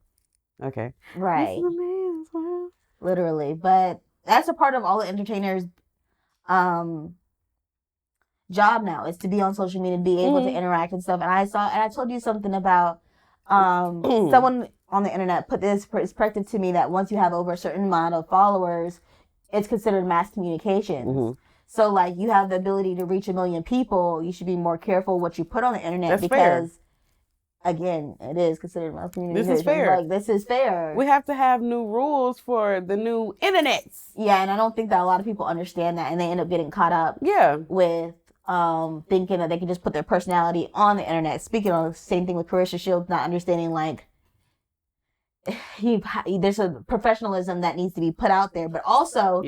Okay. Right. He's a man as well. Literally, but that's a part of all the entertainers' job now is to be on social media, be able to interact and stuff. And I told you something about someone on the internet put this perspective to me that once you have over a certain amount of followers, it's considered mass communications. Mm-hmm. So like you have the ability to reach 1 million people, you should be more careful what you put on the internet. That's because fair. Again, it is considered mass communication. This is fair. Like, this is fair. We have to have new rules for the new internets. Yeah, and I don't think that a lot of people understand that, and they end up getting caught up with thinking that they can just put their personality on the internet. Speaking of the same thing with Carissa Shields, not understanding like there's a professionalism that needs to be put out there, but also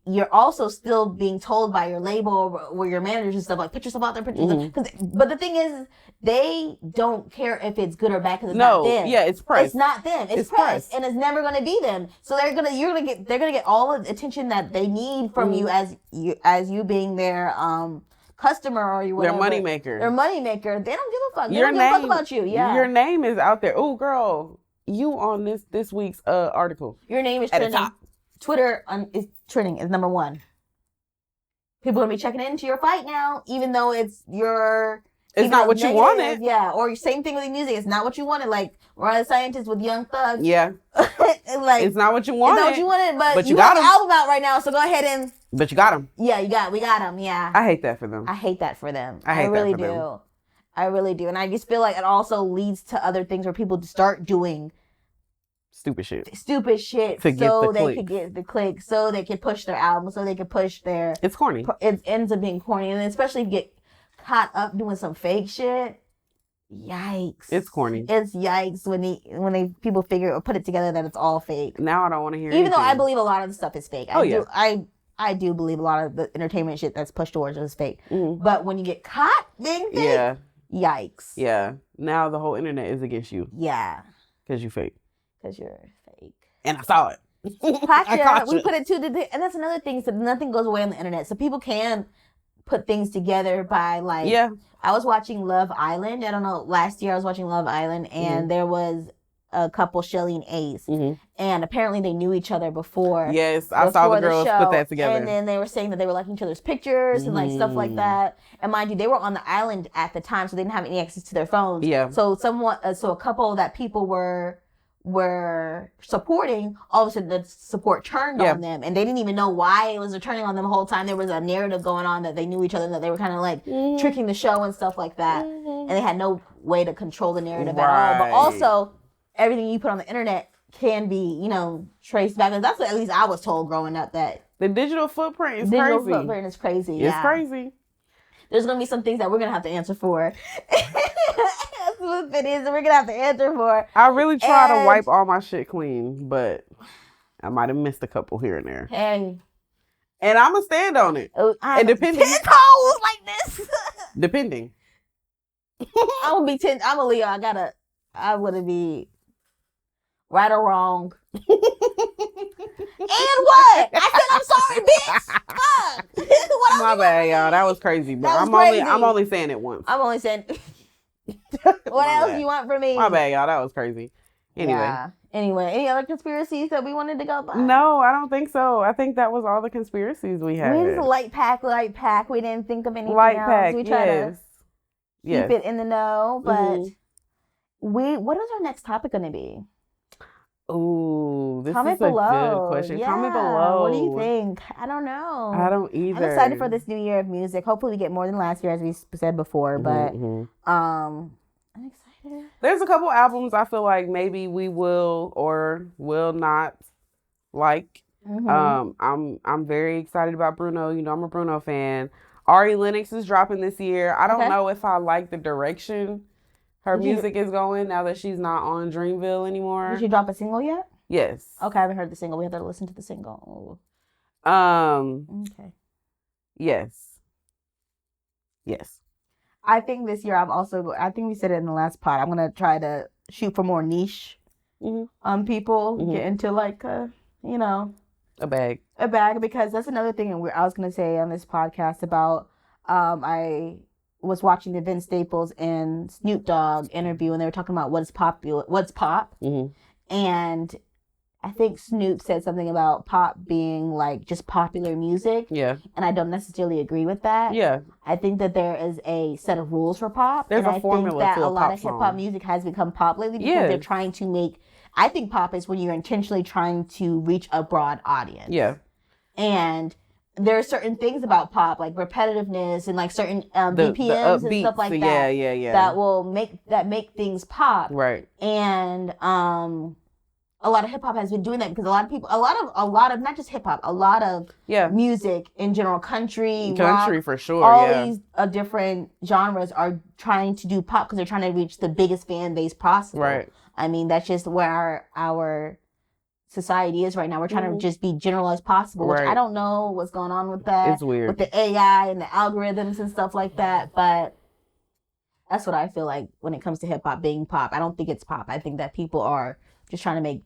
you're also still being told by your label or your managers and stuff like put yourself out there. But the thing is, they don't care if it's good or bad because it's not them. Yeah, it's press. It's not them. It's press, and it's never gonna be them. So they're gonna get all the attention that they need from you as you being their customer or you whatever. Their moneymaker. Their moneymaker. They don't give a fuck. They don't give a fuck about you. Yeah. Your name is out there. Oh, girl. You on this week's article. Your name is at trending. the top. Twitter is trending. Is number 1. People gonna be checking into your fight now, even though it's not what you wanted. Yeah, or same thing with the music. It's not what you wanted. Like Rise Scientist with Young Thug. Yeah. Like it's not what you wanted. It's not what you wanted, but you got got an album out right now, so go ahead and. But you got him. Yeah, we got him. Yeah. I hate that for them. I hate that for them. I really do. Them. I really do, and I just feel like it also leads to other things where people start doing stupid shit so they could get the click, so they could push their album, so they could push their. It's corny. It ends up being corny, and especially if you get caught up doing some fake shit. Yikes! It's corny. It's yikes when people figure or put it together that it's all fake. Now I don't want to hear. Even though I believe a lot of the stuff is fake. I do believe a lot of the entertainment shit that's pushed towards us is fake. Mm-hmm. But when you get caught being fake, yikes. Yeah. Now the whole internet is against you. Yeah. Because you fake. Because you're fake. And I saw it. Gotcha. We put it to and that's another thing. So nothing goes away on the internet. So people can put things together by like. Yeah. I was watching Love Island. I don't know. Last year I was watching Love Island, and there was a couple, Shelly and Ace, and apparently they knew each other before. Yes, I saw the girls put that together. And then they were saying that they were liking each other's pictures and like stuff like that. And mind you, they were on the island at the time, so they didn't have any access to their phones. Yeah. So a couple that people were supporting, all of a sudden the support turned on them, and they didn't even know why it was turning on them the whole time. There was a narrative going on that they knew each other, and that they were kind of like tricking the show and stuff like that, and they had no way to control the narrative at all. But also, everything you put on the internet can be, traced back. And that's what at least I was told growing up, that the digital footprint is digital crazy. footprint is crazy. It's crazy. There's gonna be some things that we're gonna have to answer for. That's what it is that we're gonna have to answer for. I really try to wipe all my shit clean, but I might have missed a couple here and there. Hey. And I'm gonna stand on it. And depending, 10 toes like this. Depending. I'm gonna be 10. I'm a Leo. I wouldn't be right or wrong. And what? I said I'm sorry, bitch. Fuck. My bad, y'all. That was crazy. But I'm only saying it once. I'm only saying. What else you want from me? My bad, y'all. That was crazy. Anyway. Yeah. Anyway, any other conspiracies that we wanted to go by? No, I don't think so. I think that was all the conspiracies we had. We just light pack. We didn't think of anything light else. Pack, We try to keep it in the know, but what is our next topic going to be? Ooh, this Comment is a below. good question. Yeah. Comment below. What do you think? I don't know. I don't either. I'm excited for this new year of music. Hopefully we get more than last year, as we said before, but I'm excited. There's a couple albums I feel like maybe we will or will not like. I'm very excited about Bruno. I'm a Bruno fan. Ari Lennox is dropping this year. I don't know if I like the direction her music is going now that she's not on Dreamville anymore. Did she drop a single yet? Yes. Okay, I haven't heard the single. We have to listen to the single. Okay. Yes. I think this year I think we said it in the last pod, I'm going to try to shoot for more niche people, get into like, a bag, because that's another thing I was going to say on this podcast about, I was watching the Vince Staples and Snoop Dogg interview, and they were talking about what's pop, and I think Snoop said something about pop being like just popular music. Yeah. And I don't necessarily agree with that. Yeah. I think that there is a set of rules for pop. There's and a formula I think that to a lot pop of hip hop music has become pop lately because they're trying to make. I think pop is when you're intentionally trying to reach a broad audience. Yeah. And there are certain things about pop, like repetitiveness and like certain BPMs and stuff like that. Yeah. That make things pop. Right. And a lot of hip hop has been doing that because a lot of people, a lot of not just hip hop, a lot of music in general, country rock, for sure, all these different genres are trying to do pop because they're trying to reach the biggest fan base possible. Right. I mean, that's just where our society is right now. We're trying to just be general as possible, which I don't know what's going on with that. It's weird with the AI and the algorithms and stuff like that, but. That's what I feel like when it comes to hip hop being pop. I don't think it's pop. I think that people are just trying to make.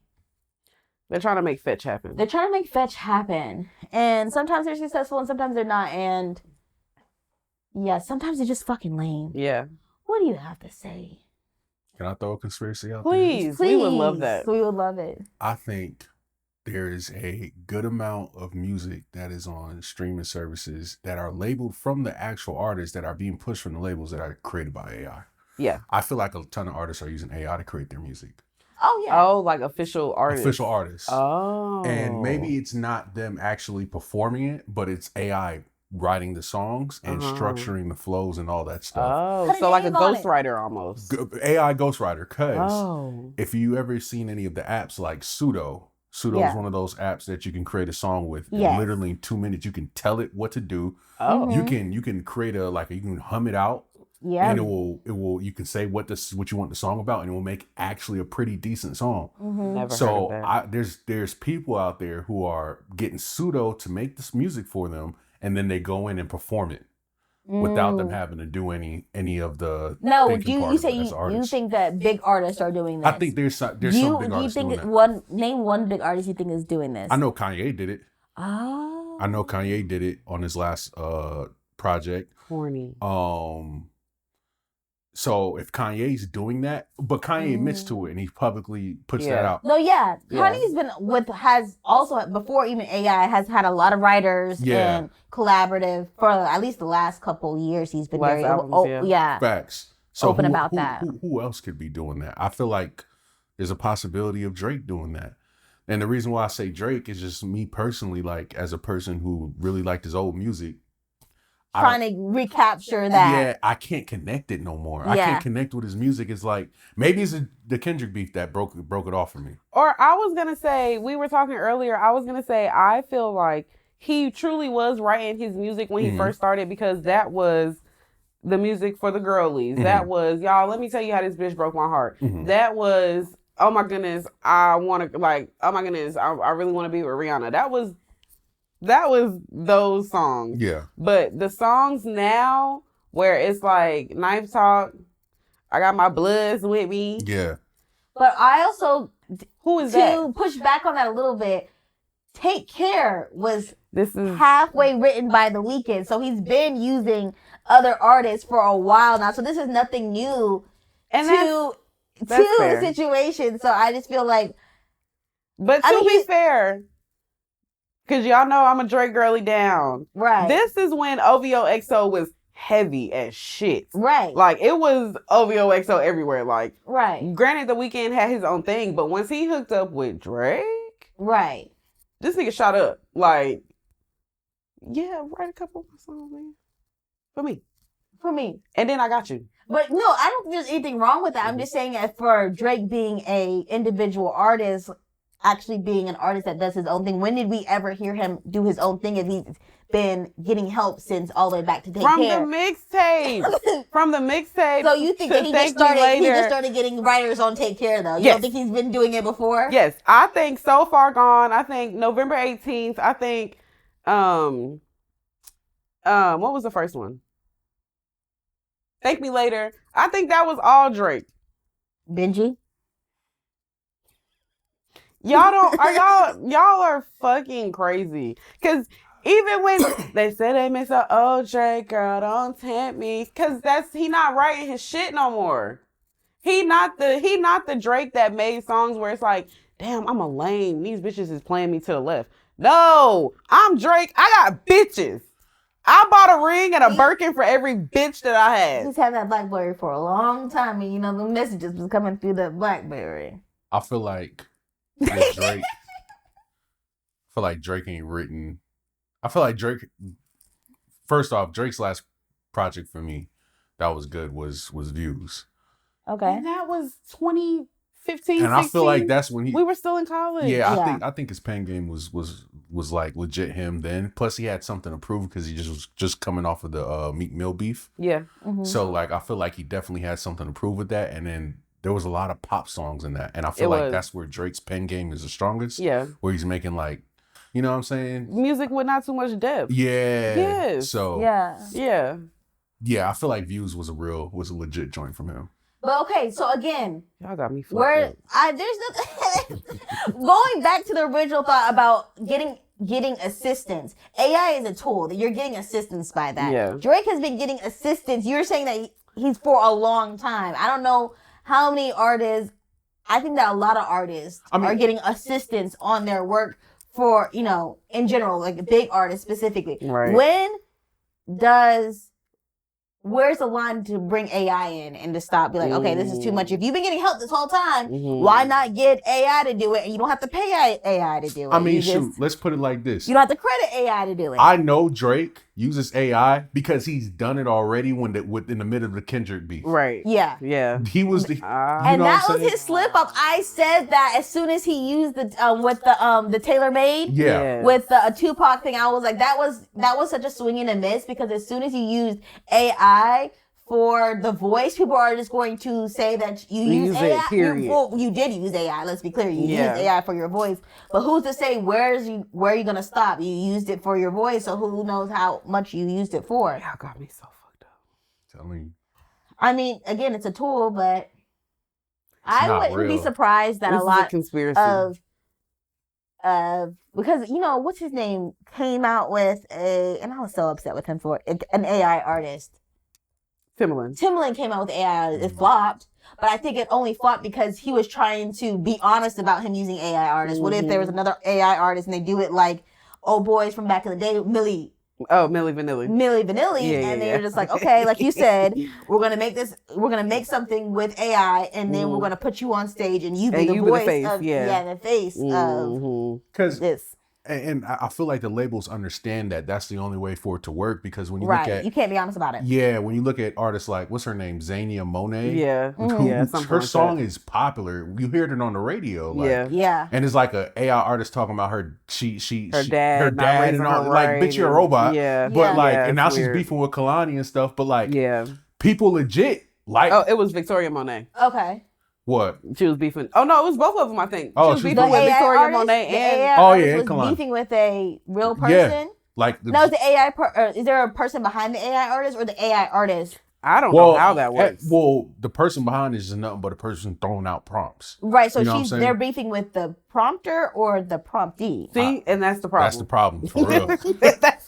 They're trying to make fetch happen. They're trying to make fetch happen. And sometimes they're successful and sometimes they're not. And yeah, sometimes they're just fucking lame. Yeah. What do you have to say? Can I throw a conspiracy out Please. there? We would love that. We would love it. I think there is a good amount of music that is on streaming services that are labeled from the actual artists that are being pushed from the labels that are created by AI. Yeah. I feel like a ton of artists are using AI to create their music. Oh, yeah. Oh, like official artists. Official artists. Oh. And maybe it's not them actually performing it, but it's AI writing the songs and structuring the flows and all that stuff. Oh, so like a ghostwriter almost. AI ghostwriter. Because if you ever seen any of the apps like Pseudo is one of those apps that you can create a song with. Yes. Literally in 2 minutes, you can tell it what to do. Oh. You can create you can hum it out. Yeah. And it will you can say what you want the song about, and it will make actually a pretty decent song. Never So heard of that. there's people out there who are getting Pseudo to make this music for them, and then they go in and perform it without them having to do any of the. No, you say you think that big artists are doing this? I think there's some big artists doing that. Name one big artist you think is doing this. I know Kanye did it. Oh. I know Kanye did it on his last project. Horny. So if Kanye's doing that, but Kanye admits to it and he publicly puts that out. No, Kanye's been has also before even AI has had a lot of writers and collaborative for at least the last couple years. He's been very facts. So open about that. Who else could be doing that? I feel like there's a possibility of Drake doing that. And the reason why I say Drake is just me personally, like as a person who really liked his old music. Trying to recapture that. Yeah, I can't connect it no more. I can't connect with his music. It's like, maybe it's the Kendrick beef that broke it off for me. Or I was going to say, we were talking earlier, I was going to say, I feel like he truly was writing his music when he first started because that was the music for the girlies. That was, y'all, let me tell you how this bitch broke my heart. That was, oh my goodness, I want to, like, oh my goodness, I really want to be with Rihanna. That was those songs. Yeah. But the songs now where it's like knife talk, I got my bloods with me. Yeah. But I also who is that? To push back on that a little bit, Take Care was this is halfway written by The Weeknd. So he's been using other artists for a while now. So this is nothing new to the situation. So I just feel like but to be fair, because y'all know I'm a Drake girly down. Right. This is when OVO XO was heavy as shit. Right. Like, it was OVO XO everywhere. Like, right. Granted, The Weeknd had his own thing, but once he hooked up with Drake, right, this nigga shot up. Like, yeah, write a couple of songs, man. For me. And then I got you. But no, I don't think there's anything wrong with that. I'm just saying that for Drake being a individual artist, actually being an artist that does his own thing. When did we ever hear him do his own thing if he's been getting help since all the way back to Take Care? From the mixtape. So you think that he just started getting writers on Take Care though? You don't think he's been doing it before? Yes. I think So Far Gone, I think November 18th, I think what was the first one? Thank Me Later. I think that was all Drake. Benji? Y'all are fucking crazy. Cause even when they said they miss a old Drake, girl, don't tempt me. Cause he not writing his shit no more. He not the Drake that made songs where it's like, damn, I'm a lame. These bitches is playing me to the left. No, I'm Drake. I got bitches. I bought a ring and a Birkin for every bitch that I had. He's had that BlackBerry for a long time, and the messages was coming through the BlackBerry. I feel like with Drake, Drake ain't written. I feel like Drake. First off, Drake's last project for me that was good was Views. Okay, and that was 2015. And 16. I feel like that's when we were still in college. Yeah, I think his pen game was like legit him then. Plus he had something to prove because he was just coming off of the Meek Mill beef. Yeah. Mm-hmm. So like I feel like he definitely had something to prove with that, and then there was a lot of pop songs in that. And I feel like that's where Drake's pen game is the strongest. Yeah. Where he's making like, you know what I'm saying? Music with not too much depth. Yeah. Yes. So yeah. I feel like Views was a legit joint from him. But okay, so again, y'all got me fucked up. There's nothing going back to the original thought about getting assistance. AI is a tool that you're getting assistance by that. Yeah. Drake has been getting assistance. You're saying that he's for a long time. I don't know how many artists. I think that a lot of artists are getting assistance on their work for, in general, like big artists specifically. Right. Where's the line to bring AI in and to stop? Be like, okay, this is too much. If you've been getting help this whole time, why not get AI to do it? And you don't have to pay AI to do it. I mean, let's put it like this. You don't have to credit AI to do it. I know Drake uses AI because he's done it already in the middle of the Kendrick beef. Right. Yeah. Yeah. He was the and that was his slip up. I said that as soon as he used the with the Tailor Made. Yeah. With the Tupac thing, I was like, that was such a swing and a miss, because as soon as you used AI for the voice, people are just going to say that you use AI. You did use AI. Let's be clear. You used AI for your voice, but who's to say where are you gonna stop? You used it for your voice, so who knows how much you used it for? Y'all got me so fucked up. Telling you. I mean, again, it's a tool, but I wouldn't be surprised that this a lot is a conspiracy. of because what's his name came out with and I was so upset with him for it, an AI artist. Timbaland came out with AI. It flopped, but I think it only flopped because he was trying to be honest about him using AI artists. What if there was another AI artist and they do it like old boys from back in the day, Millie Vanilli, and they're just like, okay, like you said, we're gonna make something with AI, and then we're gonna put you on stage, and you be the voice of the face of this. And I feel like the labels understand that that's the only way for it to work, because when you look at, you can't be honest about it. Yeah, when you look at artists like, what's her name, Zania Monet. Yeah, her song is popular. You hear it on the radio. Like, yeah. And it's like a AI artist talking about her dad and all. Like, bitch, you're a robot. Yeah, but like, and now she's beefing with Kalani and stuff. But like, people legit like. Oh, it was Victoria Monet. Okay. What? She was beefing. Oh no, it was both of them. I think. Oh, she was beefing with Victoria Monet and was beefing with a real person. Yeah, like no, the AI. Is there a person behind the AI artist or the AI artist? I don't know how that works. The person behind it is nothing but a person throwing out prompts. Right. So they're beefing with the prompter or the promptee. See, and that's the problem. That's the problem for real. That's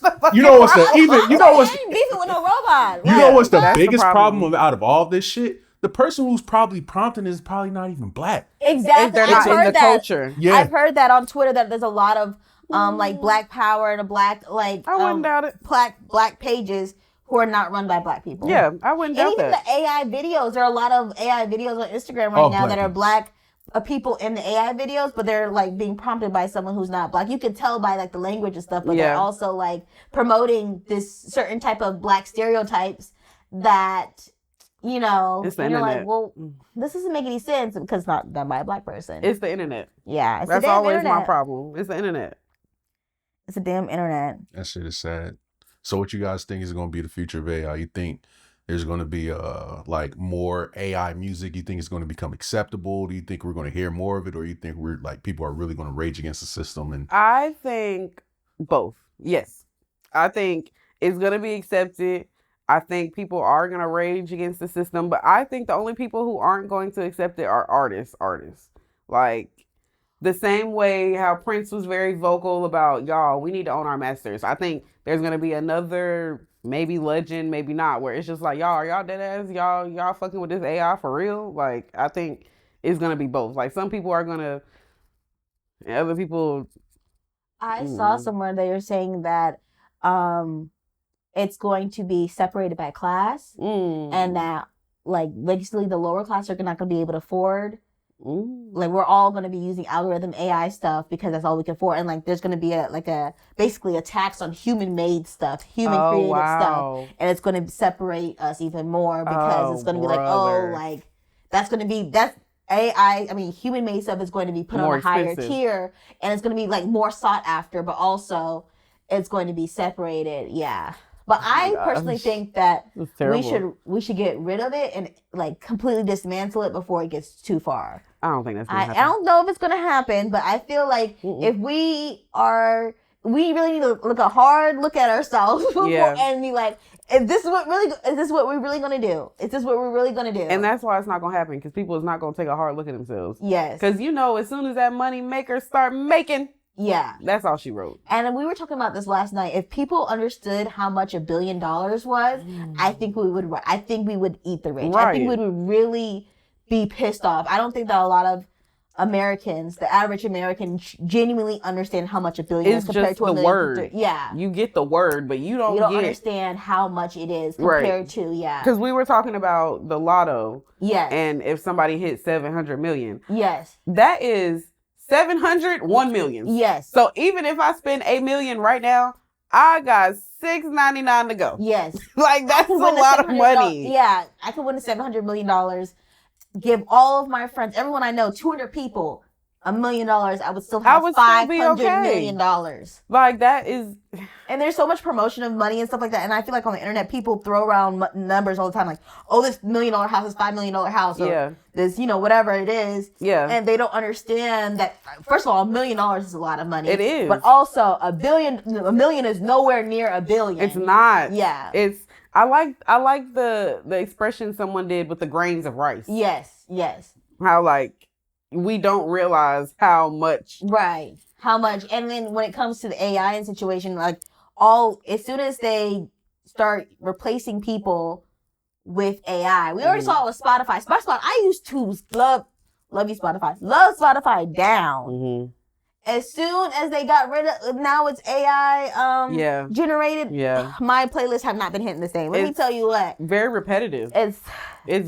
the fucking what's ain't beefing with no robot. You know what's the biggest problem out of all this shit? The person who's probably prompting is probably not even black. Exactly. They're not in the culture. Yeah. I've heard that on Twitter that there's a lot of like black power and a black like I wouldn't doubt it. Black pages who are not run by black people. Yeah, I wouldn't doubt that. And even the AI videos, there are a lot of AI videos on Instagram right now that are black people in the AI videos, but they're like being prompted by someone who's not black. You can tell by like the language and stuff, but they're also like promoting this certain type of black stereotypes that and you're like, well, this doesn't make any sense because it's not done by a black person. It's the internet. Yeah, it's that's the damn always internet. my problem. It's the internet. It's the damn internet. That shit is sad. So, what you guys think is going to be the future of AI? You think there's going to be like more AI music? You think it's going to become acceptable? Do you think we're going to hear more of it, or you think we're like people are really going to rage against the system? And I think both. Yes, I think it's going to be accepted. I think people are going to rage against the system, but I think the only people who aren't going to accept it are artists. Like the same way how Prince was very vocal about, y'all, we need to own our masters. I think there's going to be another maybe legend, maybe not, where it's just like, y'all, are y'all dead ass? Y'all fucking with this AI for real? Like, I think it's going to be both. Like some people are going to, and other people. I saw somewhere they were saying that, it's going to be separated by class, and that like basically the lower class are not going to be able to afford. Like we're all going to be using algorithm AI stuff because that's all we can afford, and like there's going to be basically a tax on human made stuff, human created stuff, and it's going to separate us even more because it's going to be like that's AI. I mean, human made stuff is going to be put on a higher tier, and it's going to be like more sought after, but also it's going to be separated. Yeah. But I personally think that we should get rid of it and like completely dismantle it before it gets too far. I don't think that's gonna happen. I don't know if it's gonna happen, but I feel like if we really need to look a hard look at ourselves and be like, is this what we're really gonna do? Is this what we're really gonna do? And that's why it's not gonna happen, because people is not gonna take a hard look at themselves. Yes. Because as soon as that money makers start making. Yeah. That's all she wrote. And we were talking about this last night. If people understood how much $1 billion was, I think we would eat the rich. Right. I think we would really be pissed off. I don't think that a lot of Americans, the average American, genuinely understand how much $1 billion is compared to $1 million. Word. Yeah. You get the word, but you don't understand how much it is compared to, Because we were talking about the lotto. Yes. And if somebody hit 700 million. Yes. That is 700, 1 million. Yes. So even if I spend $1 million right now, I got $699 to go. Yes. Like that's a lot of money. Yeah. I could win $700 million, give all of my friends, everyone I know, 200 people, $1 million. I would still have $500 million. Like that is. And there's so much promotion of money and stuff like that. And I feel like on the internet, people throw around numbers all the time. Like, oh, this $1 million house is $5 million house. Or this, whatever it is. Yeah. And they don't understand that, first of all, $1 million is a lot of money. It is. But also $1 million is nowhere near $1 billion. It's not. Yeah. I like the expression someone did with the grains of rice. Yes. Yes. How like we don't realize how much. Right. how much. And then when it comes to the AI and situation, like as soon as they start replacing people with AI, we already saw it with Spotify. Spotify, I used to love you, Spotify. Love Spotify down. Mm-hmm. As soon as they got rid of, now it's AI generated. Yeah. My playlists have not been hitting the same. Let me tell you what. Very repetitive. It's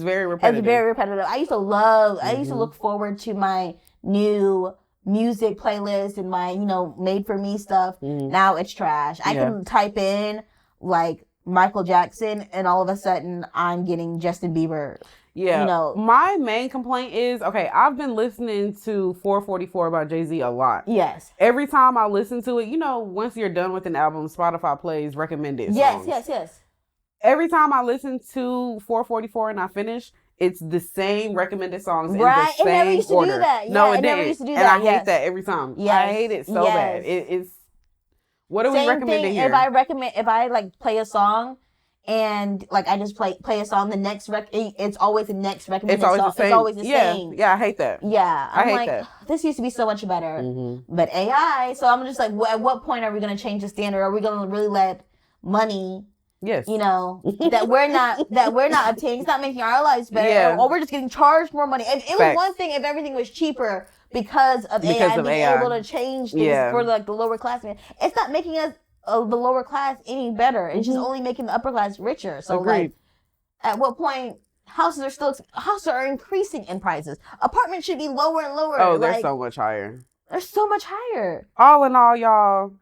very repetitive. It's very repetitive. I used to look forward to my new music playlist and my, made for me stuff. Now it's trash. I can type in like Michael Jackson and all of a sudden I'm getting Justin Bieber. Yeah. My main complaint is, okay, I've been listening to 444 by Jay-Z a lot. Yes. Every time I listen to it, once you're done with an album, Spotify plays recommended songs. Yes. Every time I listen to 444 and I finish, it's the same recommended songs in the same it never used to order. do that. No, it never didn't. Used to do and that. I hate that every time. Yes. I hate it so bad. It's what are we recommending here? If I like play a song and like I just play a song, the next it's always the next recommended song. It's always the same. Yeah, I hate that. Yeah, I hate that. This used to be so much better, but AI. So I'm just like, at what point are we going to change the standard? Are we going to really let money? Yes. That we're not obtaining. It's not making our lives better. Or we're just getting charged more money. If it was one thing if everything was cheaper because of AI being able to change things for like the lower class. It's not making us the lower class any better. It's just only making the upper class richer. So like, at what point houses are increasing in prices? Apartments should be lower and lower. Oh, they're so much higher. They're so much higher. All in all, y'all,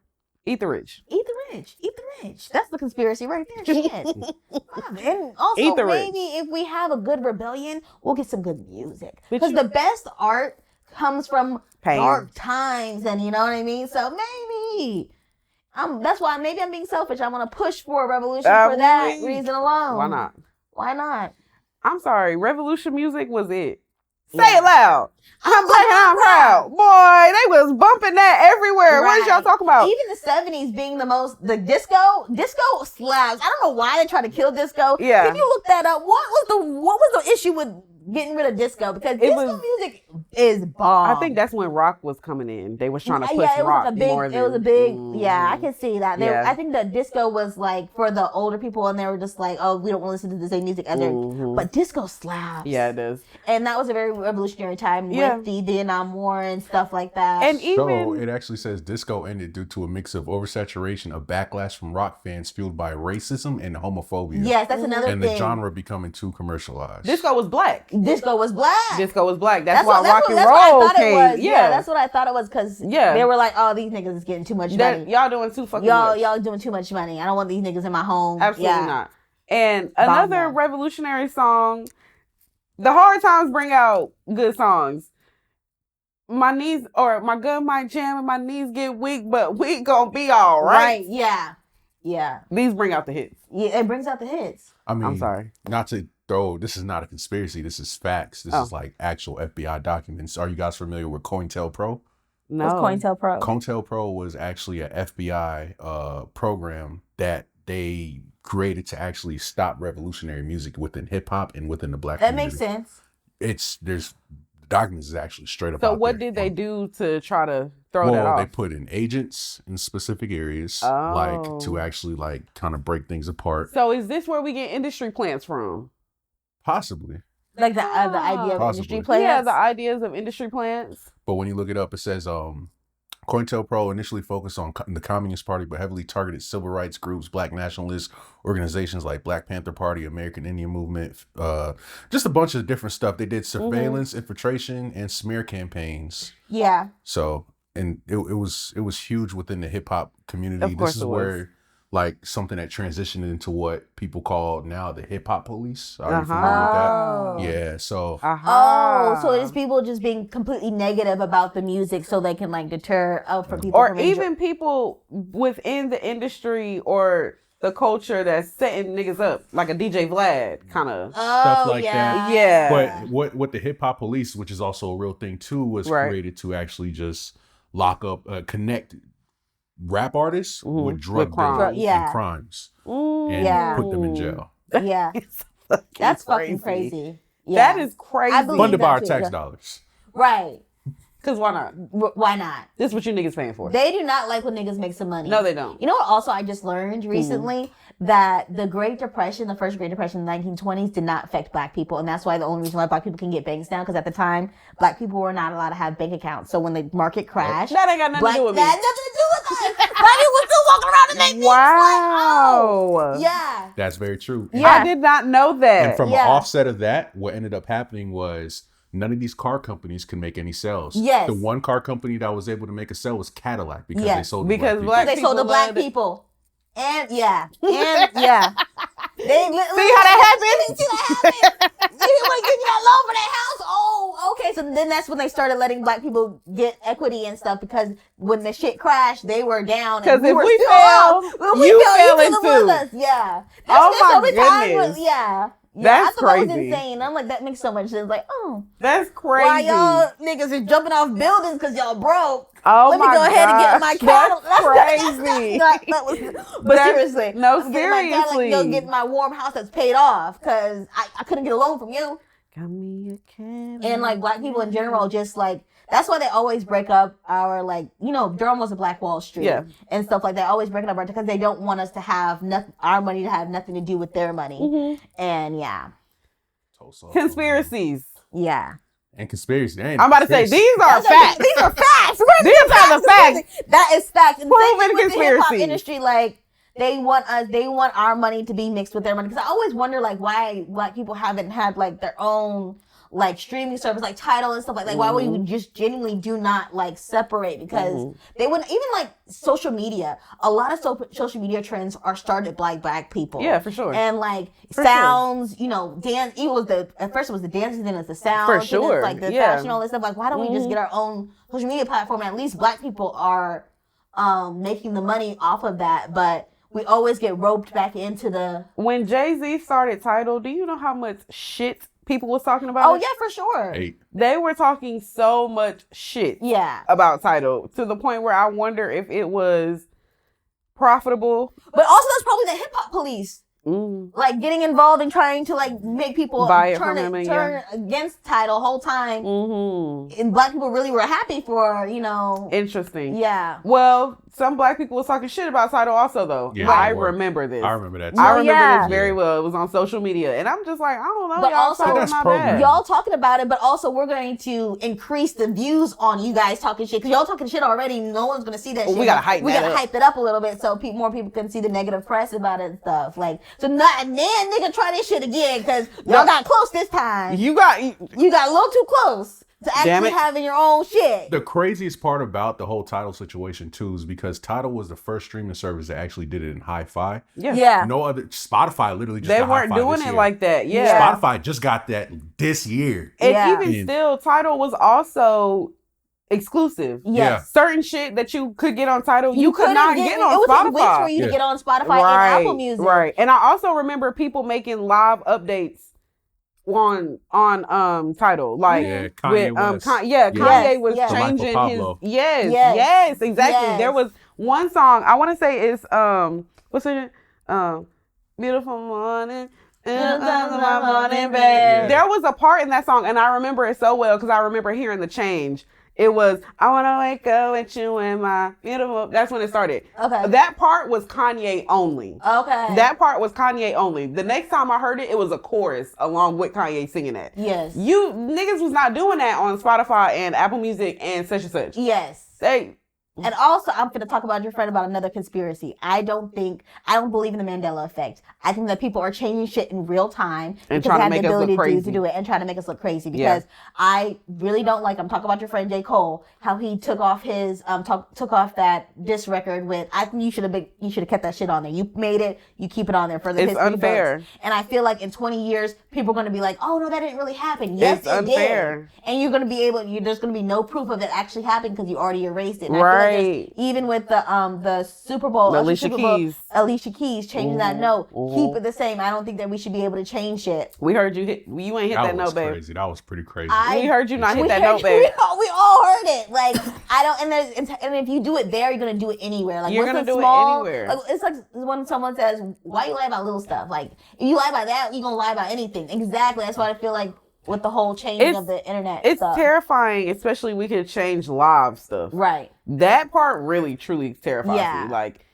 eat the rich. Eat the rich. Eat the rich. That's the conspiracy right there. Shit. And also, eat the maybe if we have a good rebellion, we'll get some good music. Because the best art comes from dark times, and you know what I mean? So maybe. That's why maybe I'm being selfish. I want to push for a revolution for that reason alone. Why not? I'm sorry. Revolution music was it. Say it loud. I'm black and I'm proud. Boy, they was bumping that everywhere. What is y'all talking about? Even the 70s being the disco slaps. I don't know why they try to kill disco. Yeah. Can you look that up? What was the issue with getting rid of disco? Because disco music is bomb. I think that's when rock was coming in. They was trying to push rock more than... It was a big, I can see that. I think that disco was like for the older people and they were just like, oh, we don't want to listen to the same music as but disco slaps. Yeah, it does. And that was a very revolutionary time with the Vietnam War and stuff like that. And so it actually says disco ended due to a mix of oversaturation of backlash from rock fans fueled by racism and homophobia. Yes, that's another thing. And the genre becoming too commercialized. Disco was black. Disco was black. That's why rock and roll came. Yeah, that's what I thought it was because they were like, oh, these niggas is getting too much money. Y'all doing too fucking much. Y'all doing too much money. I don't want these niggas in my home. Absolutely not. And another revolutionary song, the hard times bring out good songs. My knees or my gun might jam and my knees get weak, but we gonna be all right. Right, yeah. These bring out the hits. Yeah, it brings out the hits. I mean, I'm sorry. Not to throw, this is not a conspiracy. This is facts. This is like actual FBI documents. Are you guys familiar with COINTELPRO? No. What's COINTELPRO? COINTELPRO was actually an FBI program that they created to actually stop revolutionary music within hip hop and within the black community. That makes sense. The documents is actually straight up. So what did they do to try to throw that off? They put in agents in specific areas, like to actually like kind of break things apart. So is this where we get industry plants from? Possibly. Like the idea of industry plants? Yeah, the ideas of industry plants. But when you look it up, it says COINTELPRO initially focused on the Communist Party, but heavily targeted civil rights groups, black nationalist organizations like Black Panther Party, American Indian Movement, just a bunch of different stuff. They did surveillance, infiltration, and smear campaigns. Yeah. So, and it was huge within the hip hop community. Of course this is where like something that transitioned into what people call now the hip hop police. Are you familiar with that? Yeah. So. So it's people just being completely negative about the music, so they can like deter from people. Or even people within the industry or the culture that's setting niggas up, like a DJ Vlad kind of stuff like that. Yeah. But what the hip hop police, which is also a real thing too, was created to actually just lock up, connect rap artists with drug dealers and crimes and put them in jail. Yeah. That's fucking crazy. Yeah. That is crazy. Funded by our tax dollars. Right. Because why not? Why not? This is what you niggas paying for. They do not like when niggas make some money. No, they don't. You know what also I just learned recently? That the Great Depression, the first Great Depression in the 1920s did not affect black people. And that's why the only reason why black people can get banks now, because at the time, black people were not allowed to have bank accounts. So when the market crashed. That ain't got nothing to do with me. That had nothing to do with us. Black people were still walking around and making Wow. like, oh. Yeah. That's very true. Yeah. I did not know that. And from Yeah. an offset of that, what ended up happening was none of these car companies can make any sales. Yes. The one car company that was able to make a sale was Cadillac because Yes. they sold Because to black black They people. sold to people black loved it. people. And yeah. They See how that happened? See that happened? You didn't want to give you that loan for that house? Oh, okay. So then that's when they started letting black people get equity and stuff because when the shit crashed, they were down. Because if were we still fell, up. When we you fell, fell you fell into. with us. Yeah. Oh my only time goodness. yeah. That's I thought that was crazy. insane. I'm like, that makes so much sense. Like, oh, That's why crazy. y'all niggas is jumping off buildings because y'all broke? Oh Let me my go ahead and get gosh, my that's cattle. crazy. That was, but That's- seriously, no, I'm getting my Cadillac, seriously. go get my warm house that's paid off because I couldn't get a loan from you. Got me a Cadillac. And like black people in general, just like that's why they always break up our like Durham was a Black Wall Street, Yeah. and stuff like that. Always breaking up because they don't want us to have our money to have nothing to do with their money. Mhm. And yeah. Conspiracies. And conspiracy. I'm about to say, these are facts. These are facts. These are the facts. That is facts. And Proven same thing with the hip hop conspiracy. industry, like they want our money to be mixed with their money. Because I always wonder like why black people haven't had like their own like streaming service like Tidal and stuff like that. Why we just genuinely do not like separate because they wouldn't even like social media. A lot of social media trends are started by black people. Yeah, for sure. And like For sounds, dance. It was at first it was the dances, then it's the sounds, For then sure. it's like the Yeah. fashion, all this stuff. Like why don't we just get our own social media platform? And at least black people are making the money off of that, but we always get roped back into the. When Jay-Z started Tidal, do you know how much shit people was talking about? Oh it? yeah, for sure. They were talking so much shit Yeah, about Tidal to the point where I wonder if it was profitable. but also that's probably the hip hop police. Like getting involved and trying to like make people Buy it turn from him, turn against Tidal whole time. Mm-hmm. And black people really were happy for Interesting. Yeah. Well, some black people was talking shit about Tidal also, though. Yeah, I they were. remember this. I remember that. I remember yeah. this very well. It was on social media, and I'm just like, I don't know. But y'all also- talking That's my programming. bad. Y'all talking about it, but also we're going to increase the views on you guys talking shit because y'all talking shit already. No one's gonna see that. Well, shit. we gotta hype We that gotta up. hype it up a little bit so more people can see the negative press about it and stuff. Like so, not and then nigga try this shit again because y'all got close this time. You got You got a little too close to Damn actually it. having your own shit. The craziest part about the whole Tidal situation too is because Tidal was the first streaming service that actually did it in hi-fi. yeah. No other. Spotify literally just They got weren't hi-fi doing this it year. like that. Yeah. Spotify just got that this year. And Yeah. even And- still, Tidal was also exclusive. Yes. Certain shit that you could get on Tidal, you could couldn't not get on it was just weeks for Spotify. you to Yeah. get on Spotify and Apple Music. Right. And I also remember people making live updates on Tidal. Like Yeah, Kanye with West. Kanye was yes. changing Michael Pablo. his Yes. yes, exactly. Yes. There was one song I want to say is what's it Beautiful Morning. Yeah. There was a part in that song, and I remember it so well because I remember hearing the change. It was, I want to wake up with you in my beautiful. That's when it started. Okay. That part was Kanye only. Okay. That part was Kanye only. The next time I heard it, it was a chorus along with Kanye singing it. Yes. You niggas was not doing that on Spotify and Apple Music and such and such. Yes. They, And also, I'm going to talk about your friend about another conspiracy. I don't believe in the Mandela effect. I think that people are changing shit in real time And because trying to they have make the us look ability crazy. to do it and trying to make us look crazy. Yeah. Because I really don't like. I'm talking about your friend J. Cole, how he took off his took off that diss record with. I think you should have kept that shit on there. You made it. You keep it on there for the It's history unfair. books. And I feel like in 20 years, people are going to be like, oh no, that didn't really happen. Yes, It's it unfair. did. And you're going to be able. There's going to be no proof of it actually happened because you already erased it. And I Right. feel like even with the Super Bowl, Alicia Keys. Alicia Keys changing that note, Mhm. keep it the same. I don't think that we should be able to change shit. we heard you hit. You ain't hit that That was note, babe. crazy. That was pretty crazy. We heard you not hit We that heard- note, babe. We all heard it. Like I don't, and if you do it there, you're gonna do it anywhere. Like You're what's gonna the do it small, anywhere. Like, it's like when someone says, "Why you lie about little stuff?" Like if you lie about that, you are gonna lie about anything. Exactly. That's why I feel like with the whole changing of the internet It's stuff. terrifying, especially we could change live stuff. Right. That part really, truly terrifies Yeah. me. Like,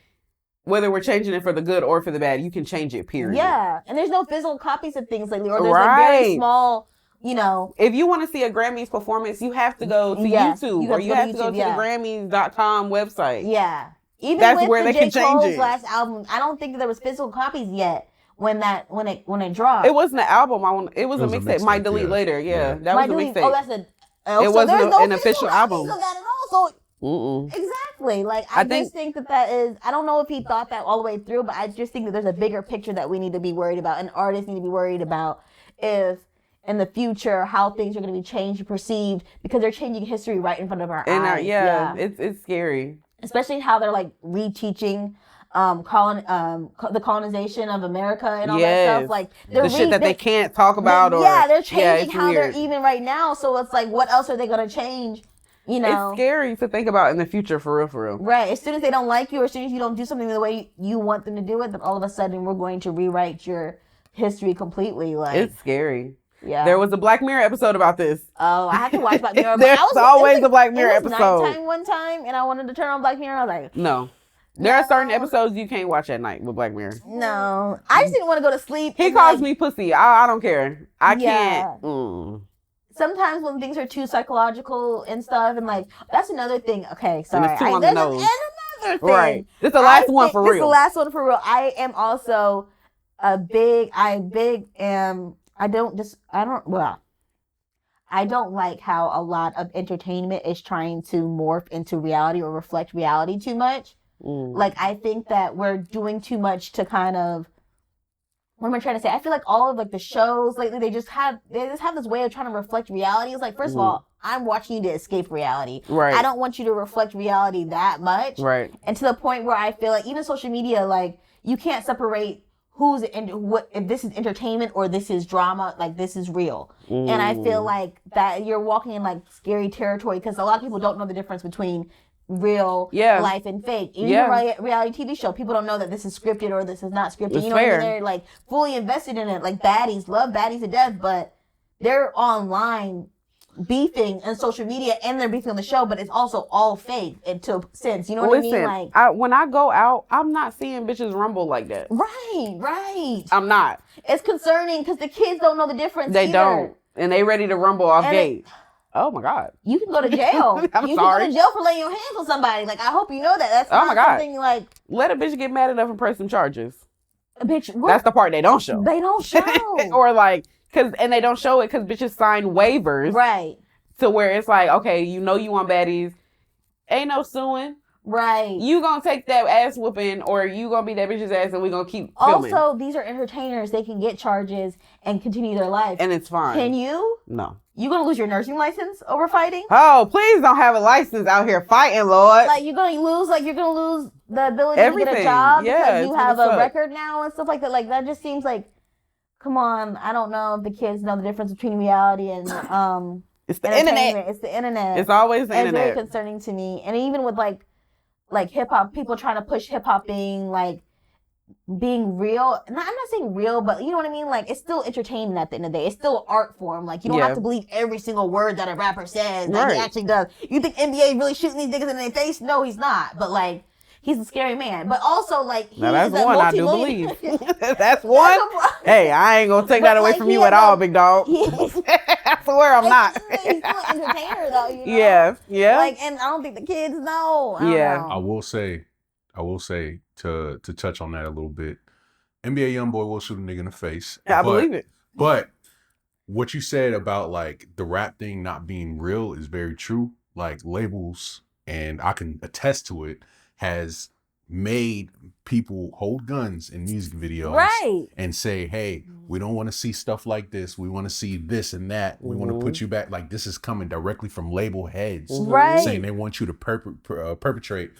whether we're changing it for the good or for the bad, you can change it, period. Yeah. And there's no physical copies of things lately, or there's like very small, you know. If you want to see a Grammys performance, you have to go to YouTube, or you have to go to the Grammys.com website. Yeah. Even that's with where the they can change Cole's it. last album, I don't think there was physical copies yet when it dropped. It wasn't an album. It was a mixtape. Might delete later. Yeah, that was a mixtape. Oh, that's a. It wasn't an official album. Of that at all. So exactly. Like I just think that is. I don't know if he thought that all the way through, but I just think that there's a bigger picture that we need to be worried about, and artists need to be worried about if in the future how things are going to be changed and perceived, because they're changing history right in front of our eyes. It's scary. Especially how they're like reteaching the colonization of America and all that stuff. Like the shit that they can't talk about. They're changing how they're even right now. So it's like, what else are they going to change? You know, it's scary to think about in the future, for real, for real. Right. As soon as they don't like you, or as soon as you don't do something the way you want them to do it, then all of a sudden we're going to rewrite your history completely. Like, it's scary. Yeah. There was a Black Mirror episode about this. Oh, I had to watch Black Mirror. There's always a Black Mirror episode. It was nighttime one time, and I wanted to turn on Black Mirror. I was like, no. There are certain episodes you can't watch at night with Black Mirror. No. I just didn't want to go to sleep. He calls me pussy. I don't care. I can't. Sometimes when things are too psychological and stuff, and like, that's another thing. Okay, sorry. And it's too on the nose. Another thing. Right. This is the last one for real. This is the last one for real. I am also I don't like how a lot of entertainment is trying to morph into reality or reflect reality too much. Like, I think that we're doing too much to kind of, what am I trying to say? I feel like all of like the shows lately, they just have this way of trying to reflect reality. It's like, first of all, I'm watching you to escape reality. Right. I don't want you to reflect reality that much. Right. And to the point where I feel like even social media, like, you can't separate if this is entertainment or this is drama, like this is real. And I feel like that you're walking in like scary territory, because a lot of people don't know the difference between real life and fake. Even a reality TV show, people don't know that this is scripted or this is not scripted. It's you know, they're like fully invested in it. Like baddies love baddies to death, but they're online beefing on social media and they're beefing on the show, but it's also all fake to a sense. You know what I mean? Like, when I go out, I'm not seeing bitches rumble like that. Right. I'm not. It's concerning because the kids don't know the difference. They don't, and they ready to rumble off gate. Oh my God. You can go to jail. You can go to jail for laying your hands on somebody. Like, I hope you know that. That's not something like. Let a bitch get mad enough and press some charges. A bitch. What? That's the part they don't show. They don't show. Or like. And they don't show it because bitches sign waivers. Right. To where it's like, okay, you know you want baddies. Ain't no suing. Right. You gonna take that ass whooping, or you gonna be that bitch's ass and we gonna keep filming. Also, these are entertainers. They can get charges and continue their life. And it's fine. Can you? No. You gonna lose your nursing license over fighting? Oh, please don't have a license out here fighting, Lord. Like, you're gonna lose the ability to get a job because you have a record now and stuff like that. Like, that just seems like, come on, I don't know if the kids know the difference between reality and it's the internet. It's the internet. It's always the internet. It's very concerning to me. And even with like hip hop, people trying to push hip hop being real. I'm not saying real, but you know what I mean? Like, it's still entertainment at the end of the day. It's still an art form. Like, you don't have to believe every single word that a rapper says that he actually does. You think NBA really shooting these niggas in their face? No, he's not. But like, he's a scary man. But also, like, he's that's one I do believe. That's one. Hey, I ain't gonna take that away from you at all, big dog. I swear I'm not. He's still an entertainer, though. You know? Yeah. Like, and I don't think the kids know. I will say to touch on that a little bit. NBA YoungBoy will shoot a nigga in the face. I believe it. But what you said about like the rap thing not being real is very true. Like, labels, and I can attest to it, has made people hold guns in music videos and say, hey, we don't want to see stuff like this. We want to see this and that. We want to put you back. Like, this is coming directly from label heads saying they want you to perpetrate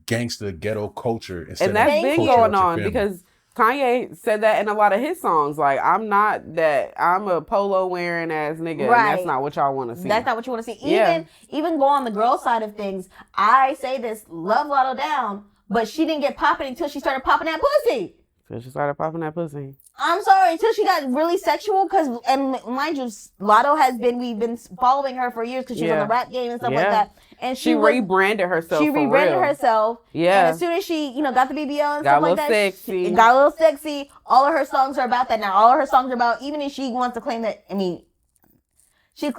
gangster ghetto culture. And that's been going on because Kanye said that in a lot of his songs. Like, I'm a polo wearing ass nigga. Right. And that's not what y'all want to see. That's not what you want to see. Even go on the girl side of things. I say this, love Lotto down, but she didn't get popping until she started popping that pussy. So she started popping that pussy. I'm sorry, until she got really sexual, and mind you, we've been following her for years because she was on the rap game and stuff like that. And she rebranded herself. She rebranded herself. Yeah. And as soon as she, got the BBL and got stuff like that, sexy. Got a little sexy. All of her songs are about that now. All of her songs are about, even if she wants to claim that, she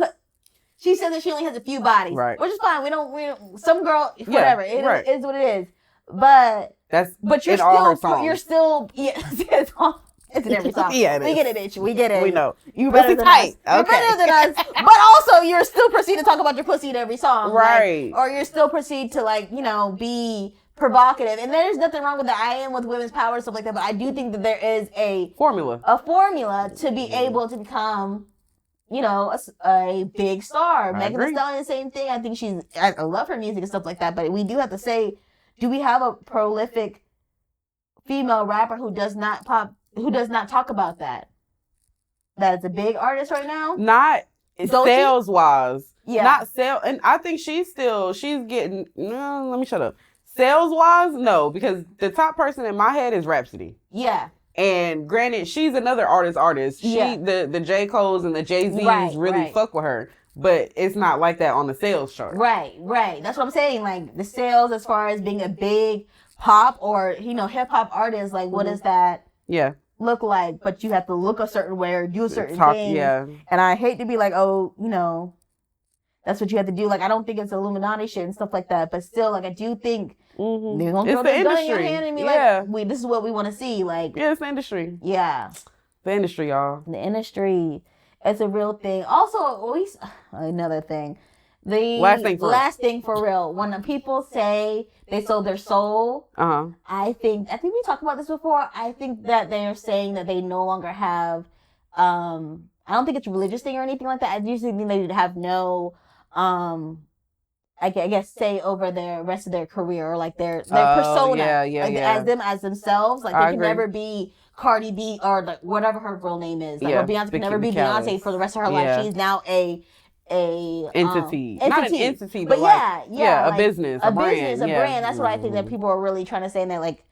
says that she only has a few bodies, right? Which is fine. We don't some girl, whatever. It is what it is. But you're still it's in every song. Yeah, we get it, bitch. We get it. We know. You better than us. You're better than us. But also, you're still proceed to talk about your pussy in every song, right? Or you're still proceed to be provocative. And there's nothing wrong with that. I am with women's power and stuff like that. But I do think that there is a formula to be able to become, a big star. Megan Thee Stallion, the same thing. I think I love her music and stuff like that. But we do have to say, do we have a prolific female rapper who does not talk about that? That is a big artist right now? Not sales wise. Yeah. Not sale. And I think she's getting, no, let me shut up. Sales wise, no, because the top person in my head is Rhapsody. Yeah. And granted, she's another artist. The J. Cole's and the Jay-Z's really fuck with her. But it's not like that on the sales chart. Right. That's what I'm saying. Like, the sales as far as being a big pop or, hip-hop artist, like, what does that look like? But you have to look a certain way or do a certain thing. Yeah. And I hate to be like, that's what you have to do. Like, I don't think it's Illuminati shit and stuff like that. But still, like, I do think they're going to throw this gun in your hand and be like, this is what we want to see. Like, yeah, it's the industry. Yeah. The industry, y'all. The industry. It's a real thing. Also, another thing. The last thing for real. When people say they sold their soul, I think we talked about this before. I think that they are saying that they no longer have, I don't think it's a religious thing or anything like that. I usually think they would have no, I guess, say over the rest of their career or like their persona. As themselves. Like, they can never be Cardi B or like whatever her real name is. Like, or Beyonce can never be Beyonce for the rest of her life. She's now a entity. Not an entity, but like, a business, a brand. That's what I think that people are really trying to say. And they're like,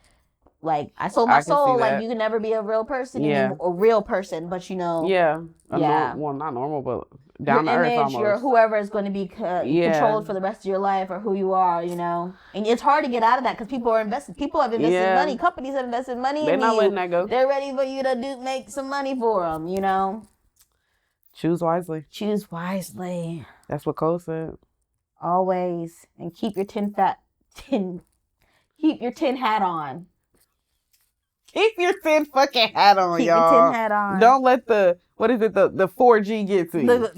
I sold my soul. Like, you can never be a real person anymore, a real person, but not normal, but down to earth almost. Your whoever is going to be controlled for the rest of your life, or who you are, and it's hard to get out of that because people are invested. People have invested money. Companies have invested money. They're not letting that go. They're ready for you to make some money for them. Choose wisely. Choose wisely. That's what Cole said. Always, and keep your tin hat on. Keep your tin fucking hat on, y'all. Keep your tin hat on. Don't let the 4G get to you.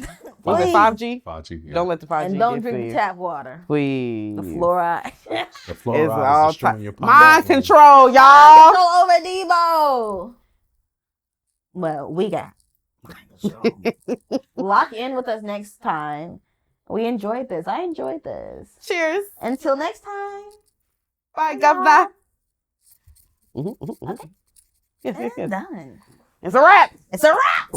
Was it 5G? 5G, yeah. Don't let the 5G get to you. And don't drink the tap water. Please. The fluoride. The fluoride is destroying your mind control, y'all. Mind control over Debo. Well, we got lock in with us next time. We enjoyed this. I enjoyed this. Cheers. Until next time. Bye, Governor. Okay. Yes. Done. It's a wrap. It's a wrap.